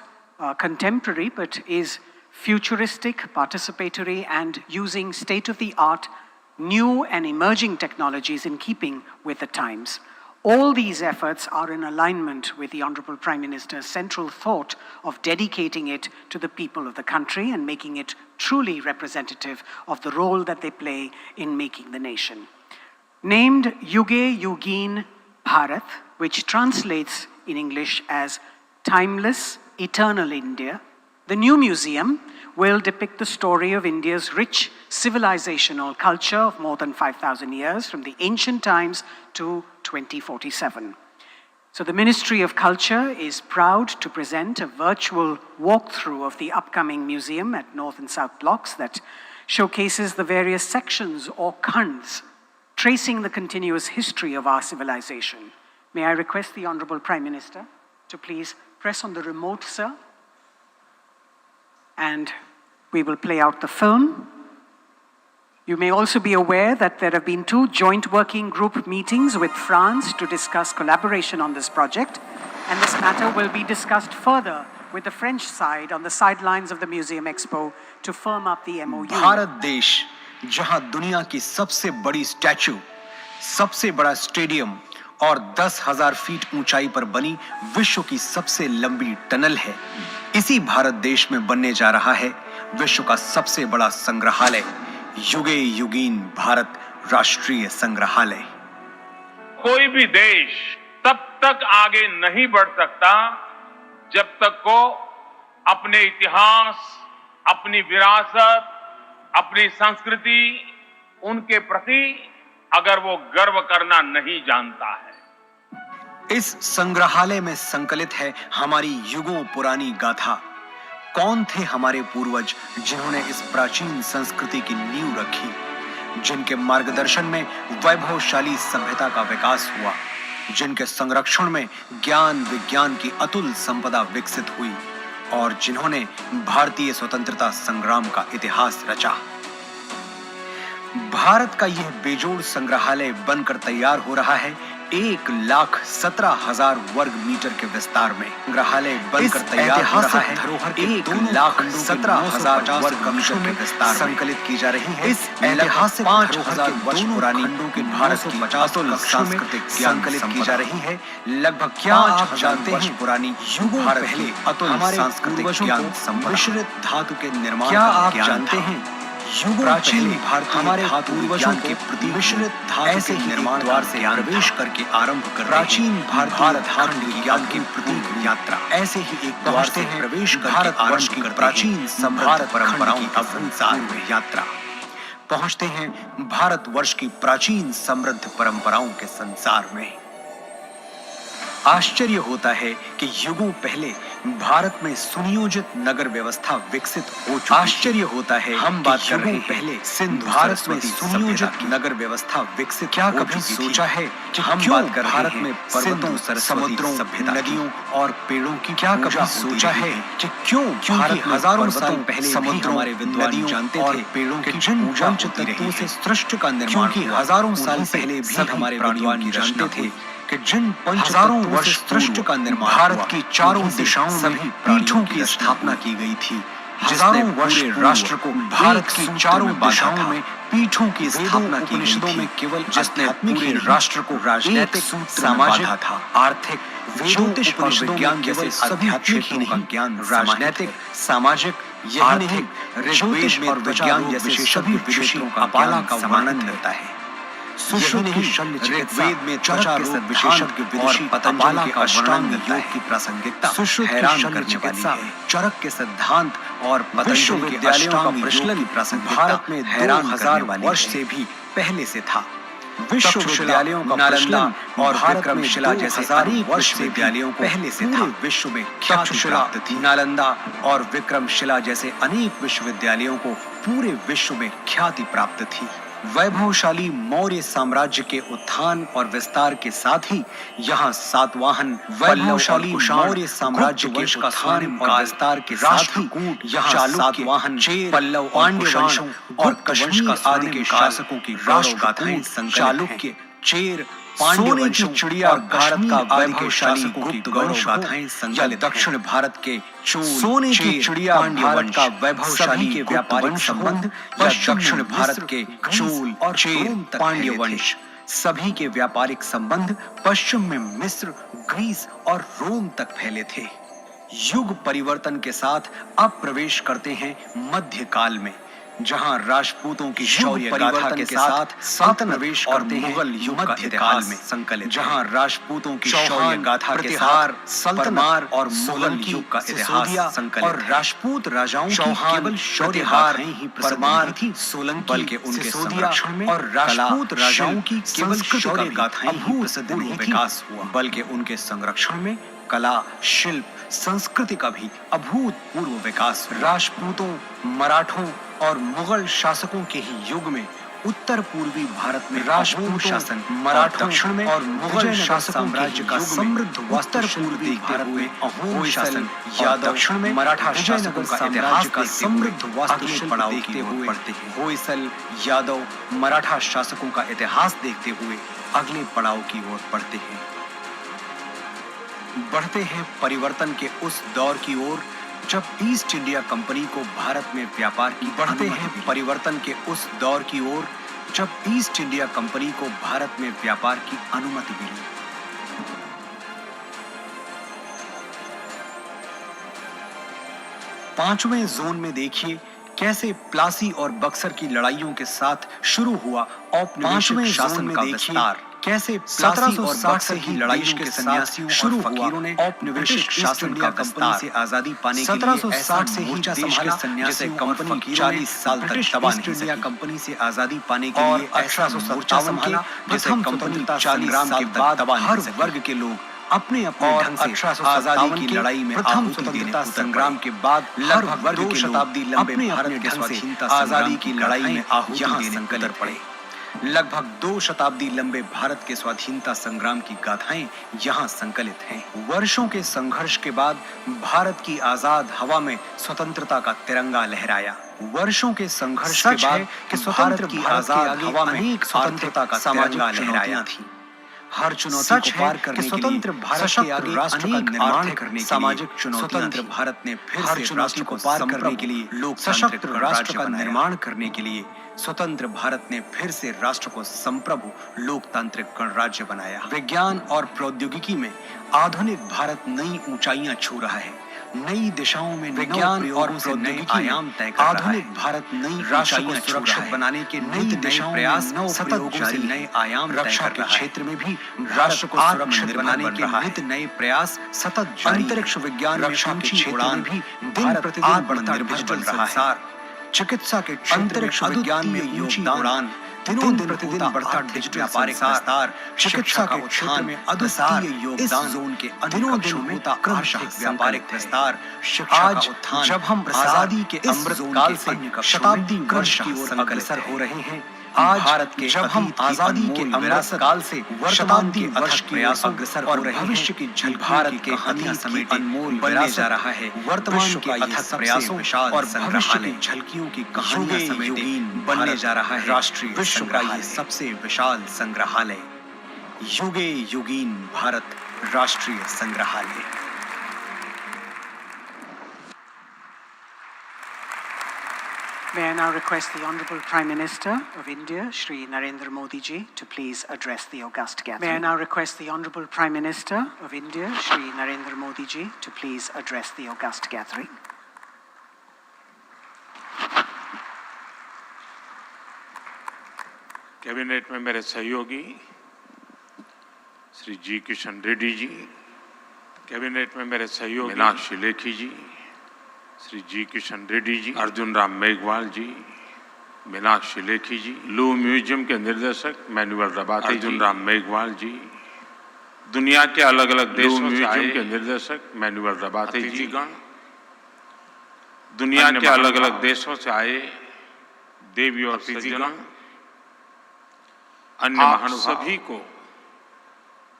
contemporary, but is futuristic, participatory, and using state-of-the-art new and emerging technologies in keeping with the times. All these efforts are in alignment with the Honorable Prime Minister's central thought of dedicating it to the people of the country and making it truly representative of the role that they play in making the nation. Named Yuge Yugin Bharat, which translates in English as Timeless, Eternal India, the new museum will depict the story of India's rich civilizational culture of more than 5,000 years, from the ancient times to 2047. So the Ministry of Culture is proud to present a virtual walkthrough of the upcoming museum at North and South Blocks that showcases the various sections or khands, tracing the continuous history of our civilization. May I request the Honorable Prime Minister to please press on the remote, sir? And we will play out the film. You may also be aware that there have been 2 joint working group meetings with France to discuss collaboration on this project, and this matter will be discussed further with the French side on the sidelines of the Museum Expo to firm up the MOU. Bharat देश जहां दुनिया की सबसे बड़ी statue, सबसे बड़ा stadium और 10,000 feet ऊंचाई पर बनी विश्व की सबसे लंबी टनल है। इसी भारत देश में बनने जा रहा है विश्व का सबसे बड़ा संग्रहालय, युगे युगीन भारत राष्ट्रीय संग्रहालय। कोई भी देश तब तक आगे नहीं बढ़ सकता जब तक को अपने इतिहास, अपनी विरासत, अपनी संस्कृति, उनके प्रति अगर वो गर्व करना नहीं जानता है। इस संग्रहालय में संकलित है हमारी युगों पुरानी गाथा। कौन थे हमारे पूर्वज जिन्होंने इस प्राचीन संस्कृति की नींव रखी, जिनके मार्गदर्शन में वैभवशाली सभ्यता का विकास हुआ, जिनके संरक्षण में ज्ञान विज्ञान की अतुल संपदा विकसित हुई और जिन्होंने भारतीय स्वतंत्रता संग्राम का इतिहास रचा। भारत का यह बेजोड़ संग्रहालय बनकर तैयार हो रहा है 1,17,000 वर्ग मीटर के विस्तार में। संग्रहालय बनकर तैयार हो रहा है 1,17,000 वर्ग मीटर के विस्तार में। संकलित की जा रही है इस ऐतिहासिक 5,000 वर्ष पुरानी भारत की अतुल सांस्कृतिक संकलित की जा रही है लगभग 5,000 वर्ष पुरानी भारत पहले अतुल सांस्कृतिक ज्ञान मिश्रित धातु के निर्माण का आप जानते हैं प्राचीन भारत हमारे पूर्वजों के प्रति मिश्रित धातु के निर्माण द्वार से प्रवेश करके आरंभ कर प्राचीन भारत खंड विज्ञान के प्रति यात्रा ऐसे ही एक द्वार से प्रवेश कर भारत वर्ष की प्राचीन समृद्ध परंपराओं का संसार में यात्रा पहुंचते हैं भारत वर्ष की प्राचीन समृद्ध परंपराओं के संसार में। आश्चर्य होता है कि युगों पहले भारत में सुनियोजित नगर व्यवस्था विकसित हो चुकी। आश्चर्य होता है हम बात कर रहे हैं पहले सिंधु भारत में सुनियोजित नगर व्यवस्था विकसित क्या कभी सोचा है कि हम बात कर भारत में पर्वतों, समुद्रों, नदियों और पेड़ों की क्या कभी सोचा है कि क्यों भारत हजारों साल पहले समुद्रों, हमारे विद्वान जानते थे पेड़ों के जिन पंच तत्वों से सृष्टि का निर्माण हुआ, हजारों साल पहले भी हमारे विद्वान जानते थे कि जिन हजारों वर्ष सृष्टि का निर्माण भारत की चारों दिशाओं में पीठों की स्थापना की गई थी, जिसने पूरे राष्ट्र को भारत की चारों दिशाओं में पीठों की स्थापना की गई थी, केवल जिसने पूरे राष्ट्र को राजनीतिक, सामाजिक, आर्थिक, ज्योतिष और विज्ञान जैसे सभी क्षेत्रों का ज्ञान राजनीतिक, सामाजिक, आर्थिक, ऋग्वेद और विज्ञान जैसे सभी विषयों का पाला का वर्णन मिलता है। ऋग्वेद में त्वचा रोग विशेषज्ञ विदुषी पतंजलि के अष्टांग योग की प्रासंगिकता हैरान करने वाली है। चरक के सिद्धांत और पतंजलि के अष्टांग योग की प्रासंगिकता भारत में हैरान करने वाली वर्ष से भी पहले से था। विश्वविद्यालयों का नालंदा और विक्रमशिला जैसे अनेक विश्वविद्यालयों को पहले से था विश्व में ख्याति प्राप्त थी। नालंदा और विक्रमशिला जैसे अनेक विश्वविद्यालयों को पूरे विश्व में ख्याति प्राप्त थी। वैभवशाली मौर्य साम्राज्य के उत्थान और विस्तार के साथ ही यहाँ सातवाहन वैभवशाली मौर्य साम्राज्य के उत्थान और विस्तार के साथ ही यहाँ सातवाहन, पल्लव, पांड्य वंशों और कश्मीर आदि के शासकों की राष्ट्रगाथाएं चालुक्य, चेर, पांड्य की चिड़िया और भारत का वैभवशाली गुप्त गौरव गाथाएं संकलित दक्षिण भारत के चोल, सोने की चिड़िया भारत का वैभवशाली के व्यापारिक संबंध या दक्षिण भारत के चोल और चेर, पांड्य वंश सभी के व्यापारिक संबंध पश्चिम में मिस्र, ग्रीस और रोम तक फैले थे। युग परिवर्तन के साथ अब प्रवेश करते हैं मध्यकाल में, जहां राजपूतों की शौर्य गाथा के साथ प्रवेश करते हैं मुगल युग का इतिहास में संकलित, जहां राजपूतों की शौर्य गाथा के साथ सल्तनत और मुगल युग का इतिहास संकलित और राजपूत राजाओं की केवल शौर्य गाथाएं ही परमार थी सोलंकी, बल्कि उनके संरक्षण में और राजपूत राजाओं की केवल शौर्य गाथाएं ही प्रसिद्ध नहीं विकास हुआ, बल्कि उनके संरक्षण में कला, शिल्प, संस्कृति का भी अभूतपूर्व विकास। राजपूतों, मराठों और मुगल शासकों के ही युग में उत्तर पूर्वी भारत में राजपूत शासन, मराठा दक्षिण में और मुगल शासकों राज्य का समृद्ध उत्तर पूर्वी भारत में अहोम शासन, यादव दक्षिण में मराठा शासकों का इतिहास का समृद्ध वास्तुशिल्प देखते हुए पढ़ते हैं। होयसल, यादव, मराठा शासकों का इतिहास देखते हुए अगले पड़ाव की ओर बढ़ते हैं। बढ़ते हैं परिवर्तन के उस दौर की ओर जब ईस्ट इंडिया कंपनी को भारत में व्यापार की बढ़ते हैं परिवर्तन के उस दौर की ओर जब ईस्ट इंडिया कंपनी को भारत में व्यापार की अनुमति मिली। 5वें जोन में देखिए कैसे प्लासी और बक्सर की लड़ाइयों के साथ शुरू हुआ औपनिवेशिक शासन का विस्तार, कैसे प्लासी और बक्सर की लड़ाइयों के साथ शुरू हुआ औपनिवेशिक शासन का विस्तार से आजादी पाने के लिए 1760 से ही देश के सन्यासी कंपनी 40 साल तक दबा नहीं सकी। कंपनी से आजादी पाने के लिए 1857 संभाला जैसे कंपनी 40 साल तक दबा नहीं सकी। हर वर्ग के लोग अपने अपने ढंग से आजादी की लड़ाई में प्रथम स्वतंत्रता संग्राम के बाद लगभग 2 शताब्दी लंबे भारत के स्वाधीनता आजादी की लड़ाई में आहुति देने उतर पड़े। लगभग 2 शताब्दी लंबे भारत के स्वाधीनता संग्राम की गाथाएं यहाँ संकलित हैं। वर्षों के संघर्ष के बाद भारत की आजाद हवा में स्वतंत्रता का तिरंगा लहराया। वर्षों के संघर्ष के बाद भारत की आजाद हवा में स्वतंत्रता का तिरंगा लहराया थी। हर चुनौती को पार करने के लिए भारत के आगे राष्ट्र का निर्माण करने सामाजिक स्वतंत्र भारत ने फिर हर चुनौती को पार करने के लिए लोक सशक्त राष्ट्र का निर्माण करने के लिए स्वतंत्र भारत ने फिर से राष्ट्र को संप्रभु लोकतांत्रिक गणराज्य बनाया। विज्ञान और प्रौद्योगिकी में आधुनिक भारत नई ऊंचाइयां छू रहा है। नई दिशाओं में विज्ञान और प्रौद्योगिकी आयाम तय कर रहा है। आधुनिक भारत नई राष्ट्र को सुरक्षित बनाने के नई दिशाओं प्रयास सतत जारी, नए आयाम रक्षा के क्षेत्र में भी राष्ट्र को सुरक्षित बनाने के नित नए प्रयास सतत जारी। अंतरिक्ष विज्ञान रक्षा के क्षेत्र में भी दिन प्रतिदिन बढ़ता डिजिटल संसार, चिकित्सा के अंतरिक्ष विज्ञान में योगदान उड़ान, दिन प्रतिदिन बढ़ता डिजिटल व्यापारिक विस्तार, चिकित्सा के क्षेत्र में अद्वितीय योगदान, जोन के दिनों दिन होता आर्थिक व्यापारिक विस्तार, आज जब हम आजादी के अमृत काल से शताब्दी वर्ष की ओर अग्रसर हो रहे हैं, आज भारत के जब हम आजादी के अमृत काल से शताब्दी वर्ष की ओर अग्रसर हो रहे हैं, भविष्य की झलकी भारत के कहानियां समेत अनमोल बनने जा रहा है। वर्तमान के अथक प्रयासों और भविष्य की झलकियों की कहानियां समेत बनने जा रहा है राष्ट्रीय विश्व का ये सबसे विशाल संग्रहालय, युगे युगीन भारत राष्ट्रीय संग्रहालय। May I now request the Honourable Prime Minister of India, Shri Narendra Modi ji, to please address the august gathering. May I now request the Honourable Prime Minister of India, Shri Narendra Modi ji, to please address the august gathering. Cabinet में मेरे सहयोगी श्री जी Kishan Reddy ji, cabinet में मेरे सहयोगी मीनाक्षी लेखी जी, श्री जी किशन रेड्डी जी, अर्जुन राम मेघवाल जी, मीनाक्षी लेखी जी, लू museum के निर्देशक manual रबाते, Arjun Ram Meghwal जी, दुनिया के अलग अलग देशों म्यूजियम के निर्देशक मैनुअल रबाते जी, दुनिया के अलग अलग देशों से आए देवी और सज्जनों, अन्य महानुभाव सभी को,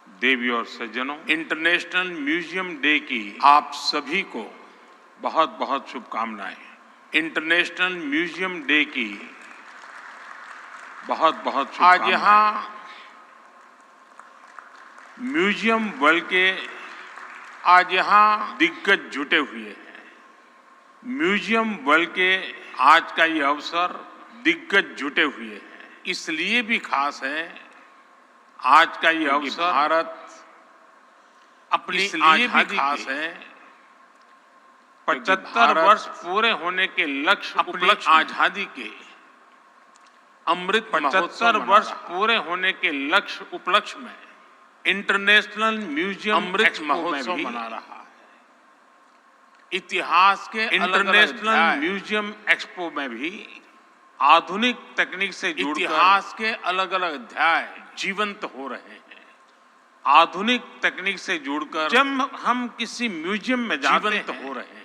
देवी और सज्जनों, इंटरनेशनल म्यूजियम डे की आप सभी को बहुत बहुत शुभकामनाएं। इंटरनेशनल म्यूजियम डे की बहुत बहुत शुभकामनाएं। आज यहाँ म्यूजियम वर्ल्ड के आज यहाँ दिग्गज जुटे हुए हैं। म्यूजियम वर्ल्ड के आज का ये अवसर दिग्गज जुटे हुए हैं, इसलिए भी खास है आज का ये अवसर भारत अपनी आजादी खास है 75 वर्ष पूरे होने के लक्ष्य अपनी आजादी के अमृत 75 वर्ष पूरे होने के लक्ष्य उपलक्ष्य में इंटरनेशनल म्यूजियम अमृत महोत्सव मना रहा है। इतिहास के इंटरनेशनल म्यूजियम एक्सपो में भी आधुनिक तकनीक से जुड़कर इतिहास के अलग अलग अध्याय जीवंत हो रहे हैं। आधुनिक तकनीक से जुड़कर जब हम किसी म्यूजियम में जाते हो रहे हैं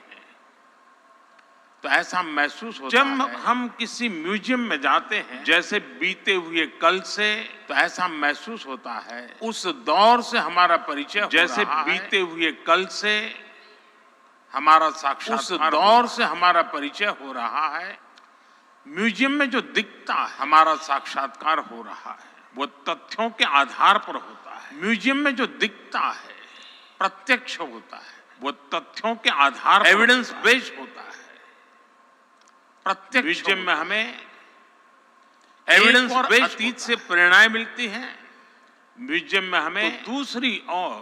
तो ऐसा महसूस होता है, जब हम किसी म्यूजियम में जाते हैं जैसे बीते हुए कल से, तो ऐसा महसूस होता है उस दौर से हमारा परिचय, जैसे बीते हुए कल से हमारा साक्षात्कार, उस दौर से हमारा परिचय हो रहा है। म्यूजियम में जो दिखता है हमारा साक्षात्कार हो रहा है, वो तथ्यों के आधार पर होता है। म्यूजियम में जो दिखता है प्रत्यक्ष होता है, वो तथ्यों के आधार पर एविडेंस बेस्ड होता है। प्रत्यक्ष म्यूजियम में हमें एविडेंस बेस्ड अतीत से प्रेरणाएं मिलती हैं, म्यूजियम में हमें तो दूसरी ओर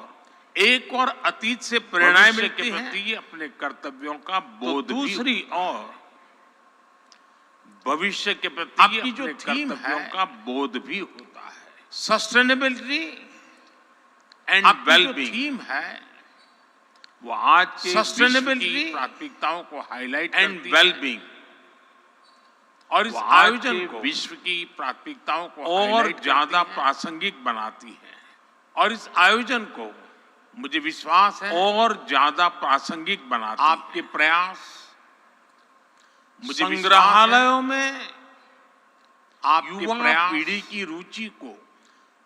एक और अतीत से प्रेरणाएं मिलती हैं, प्रति अपने कर्तव्यों का बोध, तो दूसरी और भविष्य के प्रति आपकी जो थीम है का बोध भी होता है। सस्टेनेबिलिटी एंड वेलबीइंग थीम है वो आज के सस्टेनेबिलिटी प्राथमिकताओं को हाईलाइट एंड वेलबीइंग, और इस आयोजन को विश्व की प्राथमिकताओं को और ज्यादा प्रासंगिक बनाती है। और इस आयोजन को मुझे विश्वास है और ज्यादा प्रासंगिक बनाती है। आपके प्रयास मुझे संग्रहालयों में आपके युवा पीढ़ी की रुचि को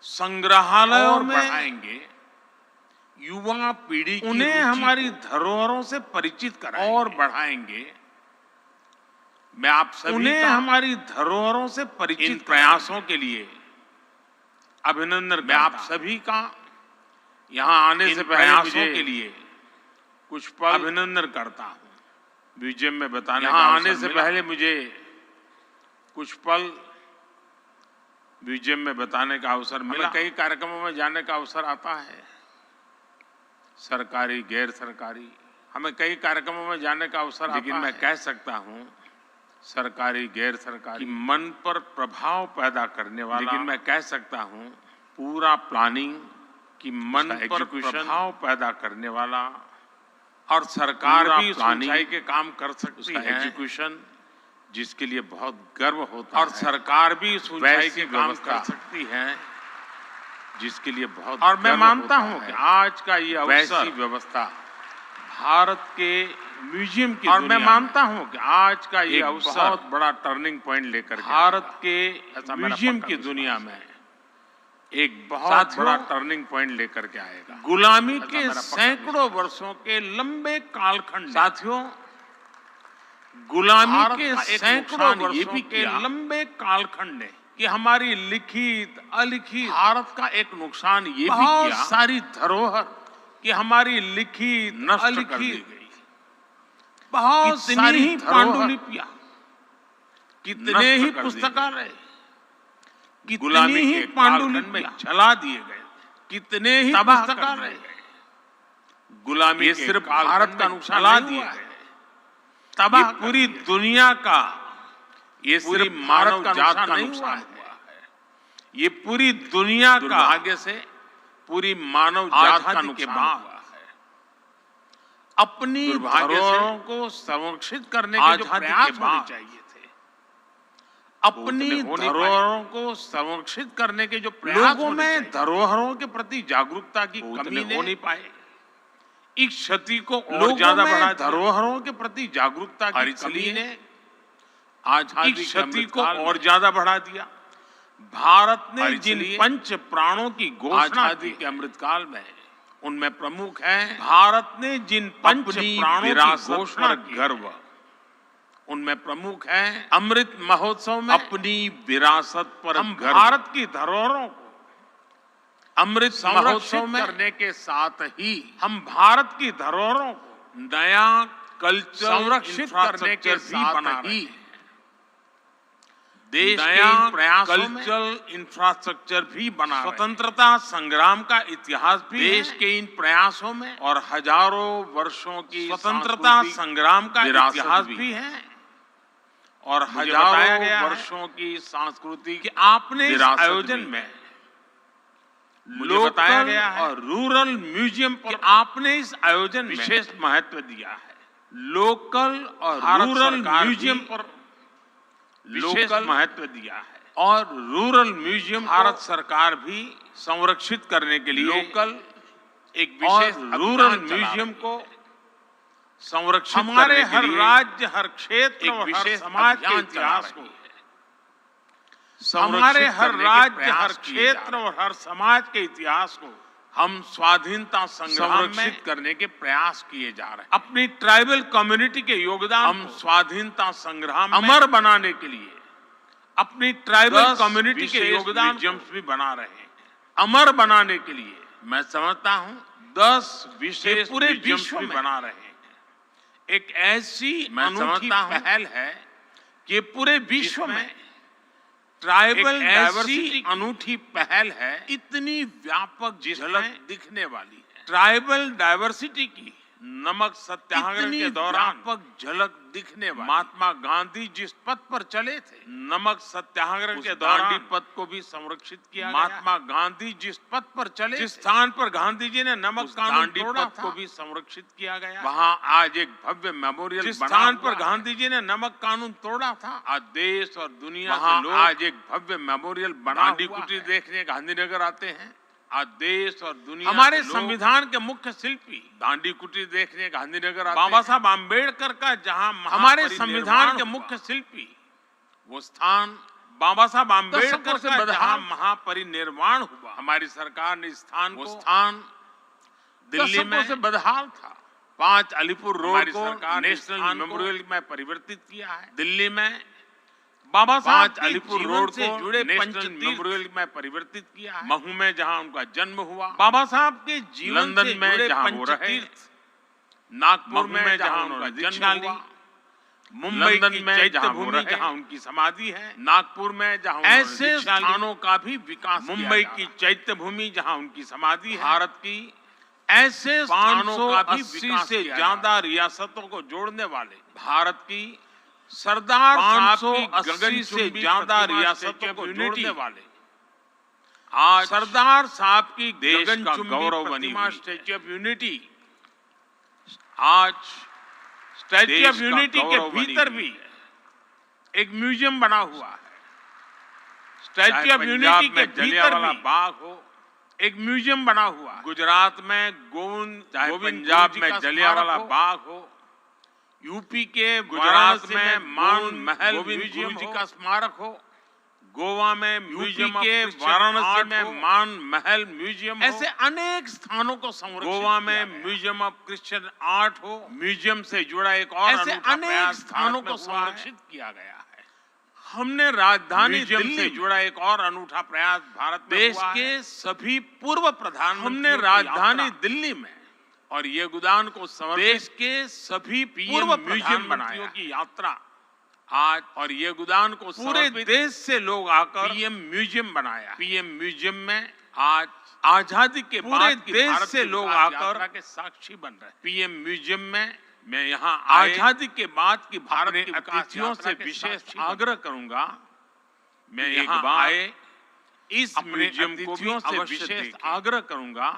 संग्रहालयों में बढ़ाएंगे, युवा पीढ़ी की उन्हें हमारी धरोहरों से परिचित कराएंगे और बढ़ाएंगे। मैं आप सभी उन्हें हमारी धरोहरों से परिचित इन प्रयासों के लिए अभिनंदन। मैं आप सभी का यहाँ आने से प्रयासों के लिए कुछ पल अभिनंदन करता हूँ। म्यूजियम में बताने का आने से पहले मुझे कुछ पल म्यूजियम में बताने का अवसर मिला। कई कार्यक्रमों में जाने का अवसर आता है, सरकारी गैर सरकारी, हमें कई कार्यक्रमों में जाने का अवसर आता है। लेकिन मैं कह सकता हूँ सरकारी गैर सरकारी मन पर प्रभाव पैदा करने वाला, लेकिन मैं कह सकता हूँ पूरा प्लानिंग की मन पर प्रभाव पैदा करने वाला, और सरकार भी ऊंचाई के काम कर सकती है एजुकेशन, जिसके लिए बहुत गर्व होता है। और सरकार भी ऊंचाई के काम कर सकती है जिसके लिए बहुत और मैं मानता हूं कि आज का ये अवसर वैसी व्यवस्था भारत के म्यूजियम की, और मैं मानता हूं कि आज का ये अवसर बहुत बड़ा टर्निंग पॉइंट लेकर भारत के म्यूजियम की दुनिया में एक बहुत बड़ा टर्निंग पॉइंट लेकर के आएगा। गुलामी के सैकड़ों वर्षों के लंबे कालखंड, साथियों गुलामी के सैकड़ों वर्षों के लंबे कालखंड ने कि हमारी लिखित अलिखित भारत का एक नुकसान ये भी किया, सारी धरोहर कि हमारी लिखित नष्ट कर दी गई। बहुत सारी पांडुलिपियां, कितने ही पुस्तकालय, कितनी ही पांडुलिपियां जला दिए गए, कितने ही पुस्तकालय गुलामी के सिर्फ भारत का नुकसान जला दिए गए, तबाह पूरी दुनिया का, ये सिर्फ भारत का नुकसान हुआ है, ये पूरी दुनिया का आगे से पूरी मानव जात का नुकसान हुआ है। अपनी धरोहरों को संरक्षित करने के जो प्रयास होने चाहिए थे, अपनी धरोहरों को संरक्षित करने के जो प्रयास लोगों में धरोहरों के प्रति जागरूकता की कमी हो नहीं पाए, इस क्षति को और ज्यादा बढ़ा, धरोहरों के प्रति जागरूकता की कमी ने आज इस क्षति को और ज्यादा बढ़ा दिया। भारत ने जिन पंच प्राणों की घोषणा की के अमृतकाल में, उनमें प्रमुख है भारत ने जिन पंच प्राणों की घोषणा की गर्व, उनमें प्रमुख है अमृत महोत्सव में अपनी विरासत पर हम भारत की धरोहरों को अमृत महोत्सव में करने के साथ ही हम भारत की धरोहरों को नया कल्चर संरक्षित करने के साथ ही देश के कल्चरल इंफ्रास्ट्रक्चर भी बना, स्वतंत्रता संग्राम का इतिहास भी देश के इन प्रयासों में, और हजारों वर्षों की स्वतंत्रता संग्राम का इतिहास भी है, और हजारों वर्षों की संस्कृति की आपने इस आयोजन में बताया गया है, और रूरल म्यूजियम पर आपने इस आयोजन में विशेष महत्व दिया है। लोकल और रूरल म्यूजियम पर विशेष महत्व दिया है, और रूरल म्यूजियम भारत सरकार भी संरक्षित करने के लिए लोकल एक विशेष रूरल म्यूजियम को संरक्षित हमारे हर राज्य हर क्षेत्र एक विशेष समाज के इतिहास को, हमारे हर राज्य हर क्षेत्र और हर समाज के इतिहास को हम स्वाधीनता संग्राम में करने के प्रयास किए जा रहे हैं। अपनी ट्राइबल कम्युनिटी के योगदान हम स्वाधीनता संग्राम अमर बनाने के लिए अपनी ट्राइबल कम्युनिटी के योगदान भी बना रहे हैं। अमर बनाने के लिए मैं समझता हूं 10 विशेष पूरे विश्व में बना रहे हैं। एक ऐसी अनूठी पहल है कि पूरे विश्व में ट्राइबल डाइवर्सिटी अनूठी पहल है, इतनी व्यापक झलक दिखने वाली है। ट्राइबल डाइवर्सिटी की नमक सत्याग्रह के दौरान व्यापक झलक दिखने वाली महात्मा गांधी जिस पथ पर चले थे, नमक सत्याग्रह के दौरान पथ को भी संरक्षित किया गया। महात्मा गांधी जिस पथ पर चले, जिस स्थान पर गांधी जी ने नमक कानून तोड़ा था, को भी संरक्षित किया गया। वहाँ आज एक भव्य मेमोरियल जिस स्थान पर गांधी जी ने नमक कानून तोड़ा था, आज देश और दुनिया के लोग आज एक भव्य मेमोरियल बना दांडी कुटीर देखने गांधीनगर आते हैं। आज देश और दुनिया हमारे संविधान के मुख्य शिल्पी दांडी कुटीर देखने गांधीनगर आते हैं। बाबा साहब आम्बेडकर का जहां हमारे संविधान के मुख्य शिल्पी वो स्थान बाबा साहब आम्बेडकर का जहां महापरिनिर्वाण हुआ, हमारी सरकार ने स्थान को दिल्ली में से बदहाल था। 5 अलीपुर रोड को नेशनल मेमोरियल में परिवर्तित किया है। दिल्ली में बाबा साहब अलीपुर रोड से जुड़े नेशनल मेमोरियल में परिवर्तित किया है। महू में जहां उनका जन्म हुआ, बाबा साहब के जीवन से जुड़े पंचतीर्थ, नागपुर में जहां उनका जन्म हुआ, मुंबई की चैत्यभूमि जहां उनकी समाधि है, नागपुर में जहां ऐसे स्थानों का भी विकास, मुंबई की चैत्यभूमि जहां उनकी समाधि है, भारत की ऐसे स्थानों का भी विकास से ज्यादा रियासतों को जोड़ने वाले भारत की सरदार साहब की गगन से ज्यादा रियासतों को जोड़ने वाले आज सरदार साहब की गगन का गौरव बनी स्टैच्यू ऑफ यूनिटी, आज स्टैच्यू ऑफ यूनिटी के भीतर भी एक म्यूजियम बना हुआ है। स्टैच्यू ऑफ यूनिटी के भीतर भी बाग हो, एक म्यूजियम बना हुआ। गुजरात में गोविंद, पंजाब में जलियांवाला बाग हो, यूपी के गुजरात में मान महल म्यूजियम का स्मारक हो, गोवा में म्यूजियम के वाराणसी में मान महल म्यूजियम हो, ऐसे अनेक स्थानों को संरक्षित गोवा में म्यूजियम ऑफ क्रिश्चियन आर्ट हो, म्यूजियम से जुड़ा एक और ऐसे अनेक स्थानों को संरक्षित किया गया है। हमने राजधानी दिल्ली से जुड़ा एक और अनूठा प्रयास भारत में देश के सभी पूर्व प्रधानमंत्री, हमने राजधानी दिल्ली में और ये गुदान को समर्पित देश के सभी पूर्व म्यूजियम बनाया की यात्रा आज, और ये गुदान को पूरे देश से लोग आकर पीएम म्यूजियम बनाया। पीएम म्यूजियम में आज आजादी के पूरे देश से लोग आकर के साक्षी बन रहे हैं। पीएम म्यूजियम में मैं यहाँ आजादी के बाद की भारत के अतिथियों से विशेष आग्रह करूंगा, मैं यहाँ आए इस म्यूजियम को भी विशेष आग्रह करूंगा।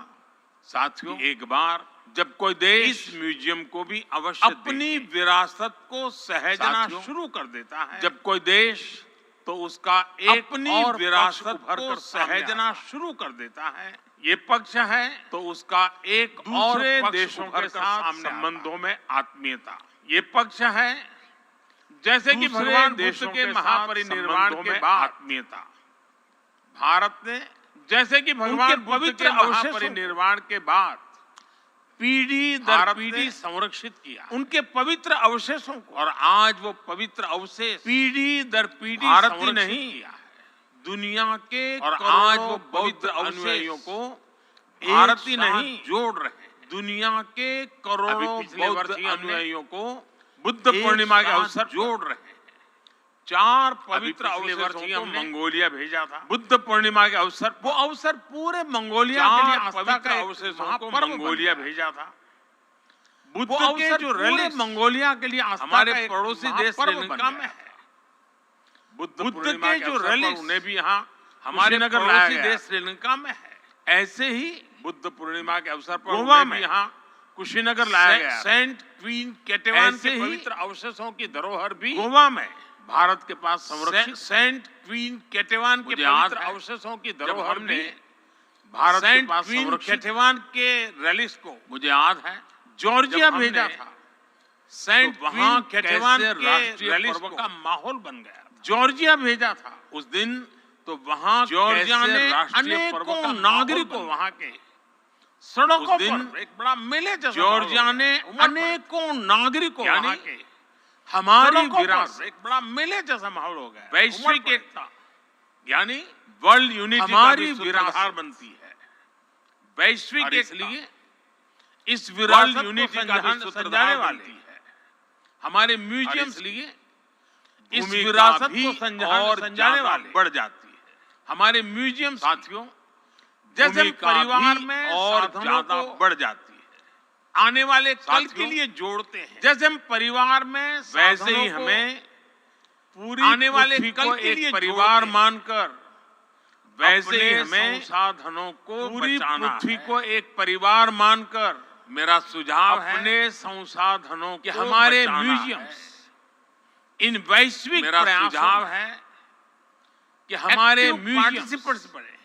साथियों, एक बार जब कोई देश इस म्यूजियम को भी अवश्य अपनी विरासत को सहेजना शुरू कर देता है, जब कोई देश तो उसका एक अपनी विरासत को सहेजना शुरू कर देता है, ये पक्ष है तो उसका एक दूसरे देशों के साथ संबंधों में आत्मीयता, ये पक्ष है जैसे कि भगवान बुद्ध के महापरिनिर्वाण के बाद आत्मीयता। भारत ने जैसे कि भगवान बुद्ध के महापरिनिर्वाण के बाद पीढ़ी दर पीढ़ी संरक्षित किया उनके पवित्र अवशेषों को, और आज वो पवित्र अवशेष पीढ़ी दर पीढ़ी भारत ही नहीं किया है, दुनिया के और आज वो पवित्र अनुयायियों को भारत ही नहीं जोड़ रहे हैं, दुनिया के करोड़ों बौद्ध अनुयायियों को बुद्ध पूर्णिमा के अवसर जोड़ रहे हैं। 4 पवित्र अवशेषों को मंगोलिया भेजा था बुद्ध पूर्णिमा के अवसर, वो अवसर पूरे मंगोलिया के लिए आस्था का अवशेषों को मंगोलिया भेजा था। बुद्ध के जो रैली मंगोलिया के लिए हमारे पड़ोसी देश श्रीलंका में है, बुद्ध के जो रैली उन्हें भी यहाँ हमारे पड़ोसी देश श्रीलंका में है। ऐसे ही बुद्ध पूर्णिमा के अवसर पर गोवा में यहाँ कुशीनगर लाया गया। सेंट क्वीन केटेवान के पवित्र अवशेषों की धरोहर भी गोवा में भारत के पास संरक्षित। सेंट क्वीन केटेवान के पवित्र अवशेषों की धरोहर ने भारत के पास क्वीन केटेवान के रैलिस को मुझे याद है जॉर्जिया भेजा था। सेंट वहां केटेवान के रैलिस का माहौल बन गया था, जॉर्जिया भेजा था उस दिन, तो वहां जॉर्जिया ने अनेकों नागरिकों वहां के सड़कों पर एक बड़ा मेले जैसा जॉर्जिया ने अनेकों नागरिकों वहां के हमारी विरासत एक बड़ा मेले जैसा माहौल हो गया। वैश्विक एकता यानी वर्ल्ड यूनिटी हमारी विरासत बनती है, वैश्विक इसलिए इस विरासत यूनिटी का संजाने वाली है हमारे म्यूजियम, इसलिए इस विरासत को संजाने वाले बढ़ जाती है। हमारे म्यूजियम साथियों जैसे भूमिका परिवार भी में और ज्यादा बढ़ जाती है। आने वाले कल के साथियों, लिए जोड़ते हैं। जैसे हम परिवार में वैसे ही हमें पूरी आने वाले पृथ्वी कल को के एक लिए परिवार जोड़ते हैं। मानकर वैसे ही अपने हमें संसाधनों को पूरी बचाना पृथ्वी है। को एक परिवार मानकर मेरा सुझाव है अपने संसाधनों कि को हमारे बचाना म्यूजियम्स इन वैश्विक मेरा प्रयासों सुझाव में है कि हमारे active म्यूजियम्स participants बने।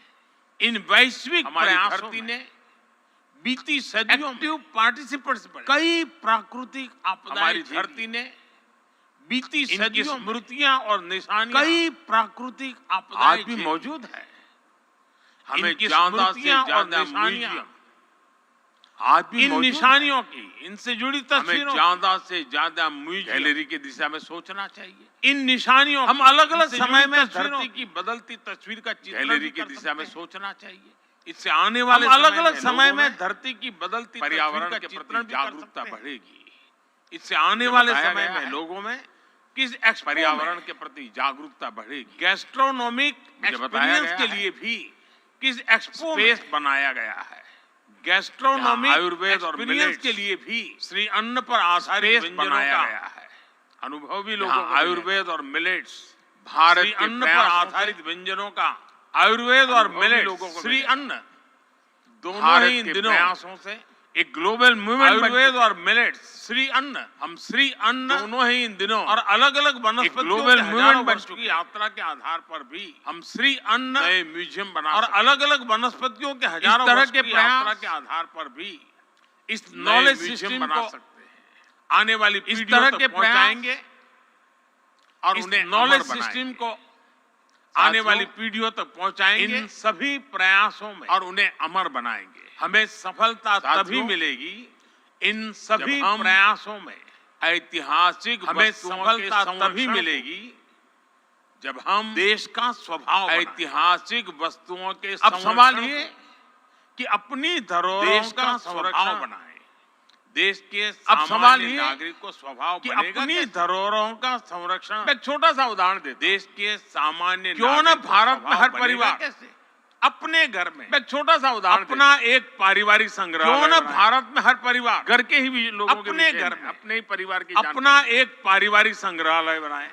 इन वैश्विक हमारी प्रयासों धरती में ने बीती सदियों में एक्टिव पार्टिसिपेंट्स बने। कई प्राकृतिक आपदाएं हमारी झेली। धरती ने बीती इनकी सदियों में स्मृतियां और निशानियां कई प्राकृतिक आपदाएं आज भी झेली। मौजूद है। हमें इनकी ज्यादा से स्मृतियां और ज्यादा निशानियां म्यूजियम आज भी इन मौजूद है। निशानियों की इनसे जुड़ी हमें तस्वीरों ज्यादा से ज्यादा म्यूजियम गैलरी की दिशा में सोचना चाहिए। इन निशानियों हम की, अलग अलग इनसे समय जुड़ी में तस्वीरों धरती की बदलती तस्वीर का चित्रण गैलरी भी की कर दिशा में सकते हैं। सोचना चाहिए। इससे आने वाले हम अलग अलग समय समय में में धरती की बदलती पर्यावरण तस्वीर के का प्रति चित्रण भी कर जागरूकता सकते हैं। बढ़ेगी। इससे आने जो वाले बताया समय गया में है, लोगों में किस पर्यावरण के प्रति जागरूकता बढ़ेगी। गैस्ट्रोनॉमिक मुझे बताया एक्सपीरियंस गया के है लिए भी किस एक्सपो स्पेस बनाया गया है। गैस्ट्रोनॉमिक आयुर्वेद और एक्सपीरियंस मिलेट्स के लिए भी श्री अन्न पर आधारित स्पेस व्यंजनों बनाया का गया है। अनुभवी लोगों लोगों को को आयुर्वेद और मिलेट्स भारत श्री के अन्न पर प्रयासों आधारित से व्यंजनों का आयुर्वेद और अनुभवी मिलेट्स लोगों को श्री मिलेगा। अन्न दोनों भारत ही इन के दिनों प्रयासों से एक ग्लोबल मूवमेंट आयुर्वेद और मिलेट्स श्री अन्न हम श्री अन्न दोनों ही इन दिनों और अलग अलग एक वनस्पतियों ग्लोबल के मूवमेंट हजारों बन वर्षों चुकी की है। यात्रा के आधार पर भी हम श्री अन्न नए म्यूजियम बना और सकते हैं। अलग अलग वनस्पतियों के हजारों तरह वर्ष के की प्रयास यात्रा के आधार पर भी इस नए नॉलेज म्यूजियम सिस्टम बना को सकते हैं। आने वाली इस पीढ़ियों तरह तक के पहुंचाएंगे और इस उन्हें नॉलेज नॉलेज सिस्टम सिस्टम को साथियों, आने वाली पीढ़ियों तक पहुंचाएंगे इन सभी प्रयासों में और उन्हें अमर बनाएंगे। हमें सफलता तभी तभी मिलेगी इन सभी जब हम प्रयासों में ऐतिहासिक हमें वस्तुओं के सफलता तभी संरक्षण को मिलेगी जब हम देश का स्वभाव बनाएं। ऐतिहासिक वस्तुओं के अब सवाल संरक्षण ये को कि अपनी धरोहरों देश का का स्वभाव स्वभाव बनाएं। देश के अब सवाल सामान्य ये नागरिक को स्वभाव कि बनेगा अपनी कैसे? धरोहरों का संरक्षण मैं एक छोटा सा उदाहरण देता हूं। देश के सामान्य क्यों न नागरिक को भारत में स्वभाव हर बनेगा परिवार कैसे? अपने घर में मैं एक छोटा सा उदाहरण अपना देता एक पारिवारिक हूं। संग्रहालय क्यों न बनाएं। भारत में हर परिवार घर के ही भी लोगों के अपने विषय घर में, में अपने ही परिवार की अपना एक पारिवारिक संग्रहालय बनाए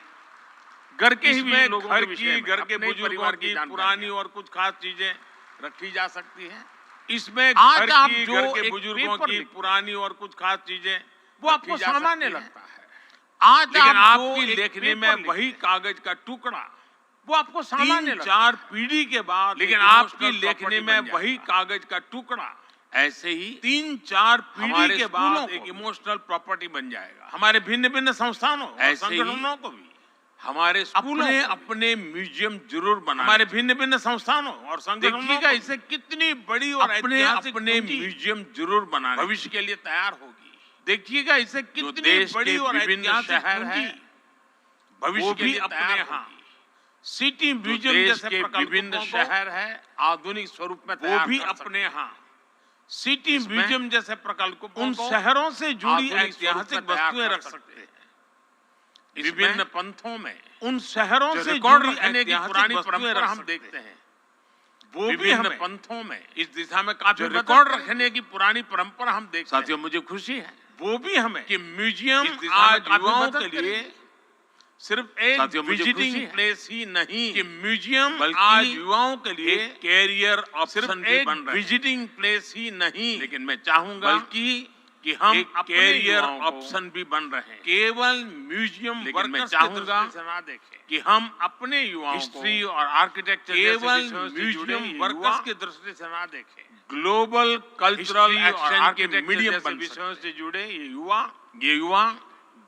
घर के ही भी इसमें लोगों घर के की, विषय में, घर के अपने ही बुजुर्गों परिवार की जानकारियां। पुरानी और कुछ खास चीजें रखी जा सकती हैं। इसमें आज घर आप की, जो घर के एक बुजुर्गों पेपर की लिखते हैं, पुरानी और कुछ खास चीजें वो आपको रखी जा सामान्य सकती हैं। लगता है। आज लेकिन आप जो आपकी एक लेखनी पेपर में लिखते वही हैं, कागज का टुकड़ा वो आपको सामान्य तीन लगता है। चार पीढ़ी के बाद लेकिन एक आपकी emotional लेखनी property में बन वही जाएगा। कागज का टुकड़ा ऐसे ही 3-4 हमारे पीढ़ी के स्कूलों बाद को एक भी, इमोशनल प्रॉपर्टी बन जाएगा। हमारे भिन्न भिन्न संस्थानों और ऐसे ही संगठनों को भी हमारे स्कूलों अपने- अपने म्यूजियम जरूर बनाए। हमारे भिन्न भिन्न संस्थानों और संगठनों देखिएगा को इसे कितनी बड़ी और अपने ऐतिहासिक अपने पूंजी म्यूजियम जरूर बनाने भविष्य के लिए तैयार होगी। देखिएगा इसे जो कितनी देश बड़ी के और विभिन्न ऐतिहासिक शहर पूंजी हैं, भविष्य वो के भी लिए अपने तैयार यहाँ होगी। सिटी जो म्यूजियम देश जैसे के प्रकल्पों विभिन्न को शहर है आधुनिक स्वरूप में वो तैयार भी कर सकते अपने हैं। यहाँ सिटी इसमें म्यूजियम जैसे प्रकल्पों उन को शहरों से जुड़ी आधुनिक स्वरूप ऐतिहासिक में तैयार वस्तुएं कर रख सकते हैं। इसमें विभिन्न पंथों में उन शहरों जो से रिकॉर्ड जुड़ी रखने की ऐतिहासिक पुरानी वस्तुएं परंपरा रख हम सकते देखते हैं। हैं। वो भी विभिन्न हमें पंथों में इस दिशा में काफी जो मदद रिकॉर्ड करेगी। रखने की पुरानी परंपरा हम देखते हैं। साथियों मुझे खुशी है वो भी हमें कि म्यूजियम इस दिशा में आज काफी युवाओं मदद के लिए करेगी। सिर्फ एक साथियों, मुझे विजिटिंग खुशी है प्लेस ही नहीं कि म्यूजियम बल्कि आज युवाओं के लिए एक कैरियर ऑप्शन सिर्फ भी एक बन रहे हैं। विजिटिंग प्लेस ही नहीं लेकिन मैं चाहूंगा बल्कि कि हम एक अपने कैरियर युवाओं को ऑप्शन भी बन रहे हैं। केवल म्यूजियम लेकिन मैं वर्कर्स चाहूंगा से ना देखें कि हम अपने युवाओं हिस्ट्री को और आर्किटेक्चर केवल म्यूजियम म्यूजियम वर्कर्स वर्कर्स के की दृष्टि से ना देखें। ग्लोबल कल्चरल History और एक्शन के architecture मीडियम जैसे बन विषयों सकते से हैं। जुड़े ये युवा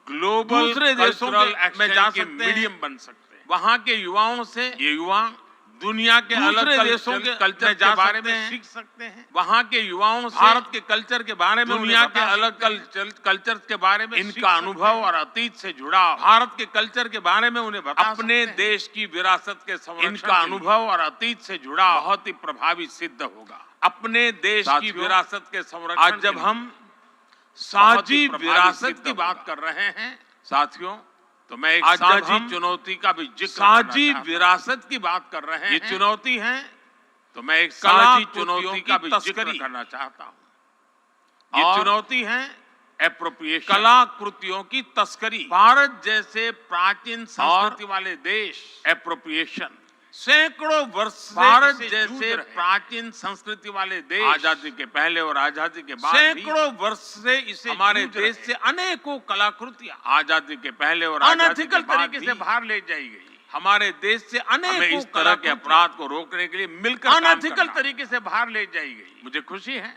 ग्लोबल दूसरे देशों कल्चरल के एक्शन में जा के सकते हैं मीडियम बन सकते हैं। वहाँ के युवाओं से ये युवा दुनिया के अलग दूसरे देशों के कल्चर में जा के बारे सकते में हैं। सीख सकते हैं। वहाँ के युवाओं से भारत के कल्चर के बारे में दुनिया उन्हें के बता अलग सकते हैं। कल्चर के बारे में सीख इनका सकते अनुभव हैं। और अतीत से जुड़ा भारत के कल्चर के बारे में उन्हें बता अपने सकते हैं। देश की विरासत के संरक्षण इनका के लिए अनुभव और अतीत से जुड़ा बहुत ही प्रभावी सिद्ध होगा। अपने देश की साथियों, विरासत के संरक्षण आज जब के हम लिए साझी प्रभावी विरासत सिद्ध की होगा। बात कर रहे हैं साथियों, तो मैं एक आज जब साझी हम चुनौती का भी जिक्र साझी करना चाहता हूं। विरासत की बात कर रहे हैं। ये चुनौती है तो मैं एक कला सामाजिक कृतियों चुनौती की का भी जिक्र तस्करी करना चाहता हूं। ये और चुनौती है एप्रोप्रिएशन। कलाकृतियों की तस्करी। भारत जैसे प्राचीन संस्कृति वाले देश एप्रोप्रिएशन सैकड़ों वर्ष से भारत इसे जैसे जूझ रहे हैं। प्राचीन संस्कृति वाले देश आजादी के पहले और आजादी के बाद सैकड़ों वर्ष से इसे हमारे जूझ रहे देश हैं। से अनेकों कलाकृतियां आजादी के पहले और आजादी के अनएथिकल बाद तरीके से भी बाहर ले जाई गई। हमारे देश से हमें अनेकों इस तरह के अपराध को रोकने के लिए मिलकर काम अनएथिकल करना तरीके से बाहर ले जाई गई। मुझे खुशी है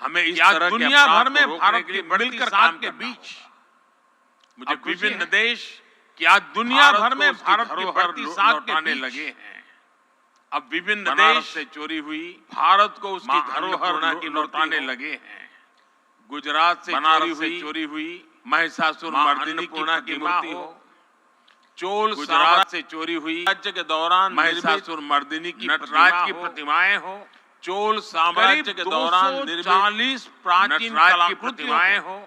हमें इस आज तरह के दुनिया अपराध भर को में रोकने भारत के के लिए बढ़ती मिलकर साथ काम के करना बीच होगा। मुझे अब खुशी विभिन्न है देश कि आज दुनिया भर में भारत भारत की की धरोहर बढ़ती साख के लौटाने बीच लगे हैं। अब विभिन्न बनारस देश से चोरी हुई भारत को उसकी मां धरोहर अन्नपूर्णा की लौटाने लगे लगे हैं। गुजरात से बनारस से चोरी हुई महिषासुर मां मर्दिनी की अन्नपूर्णा की प्रतिमा मूर्ति हो हो। चोल गुजरात गुजरात से चोरी हुई राज्य के दौरान महिषासुर मर्दिनी की नटराज की हो। प्रतिमाएं हो। चोल साम्राज्य के दौरान 240 प्राचीन नटराज की कलाकृतियां प्रतिमाएं हो हो।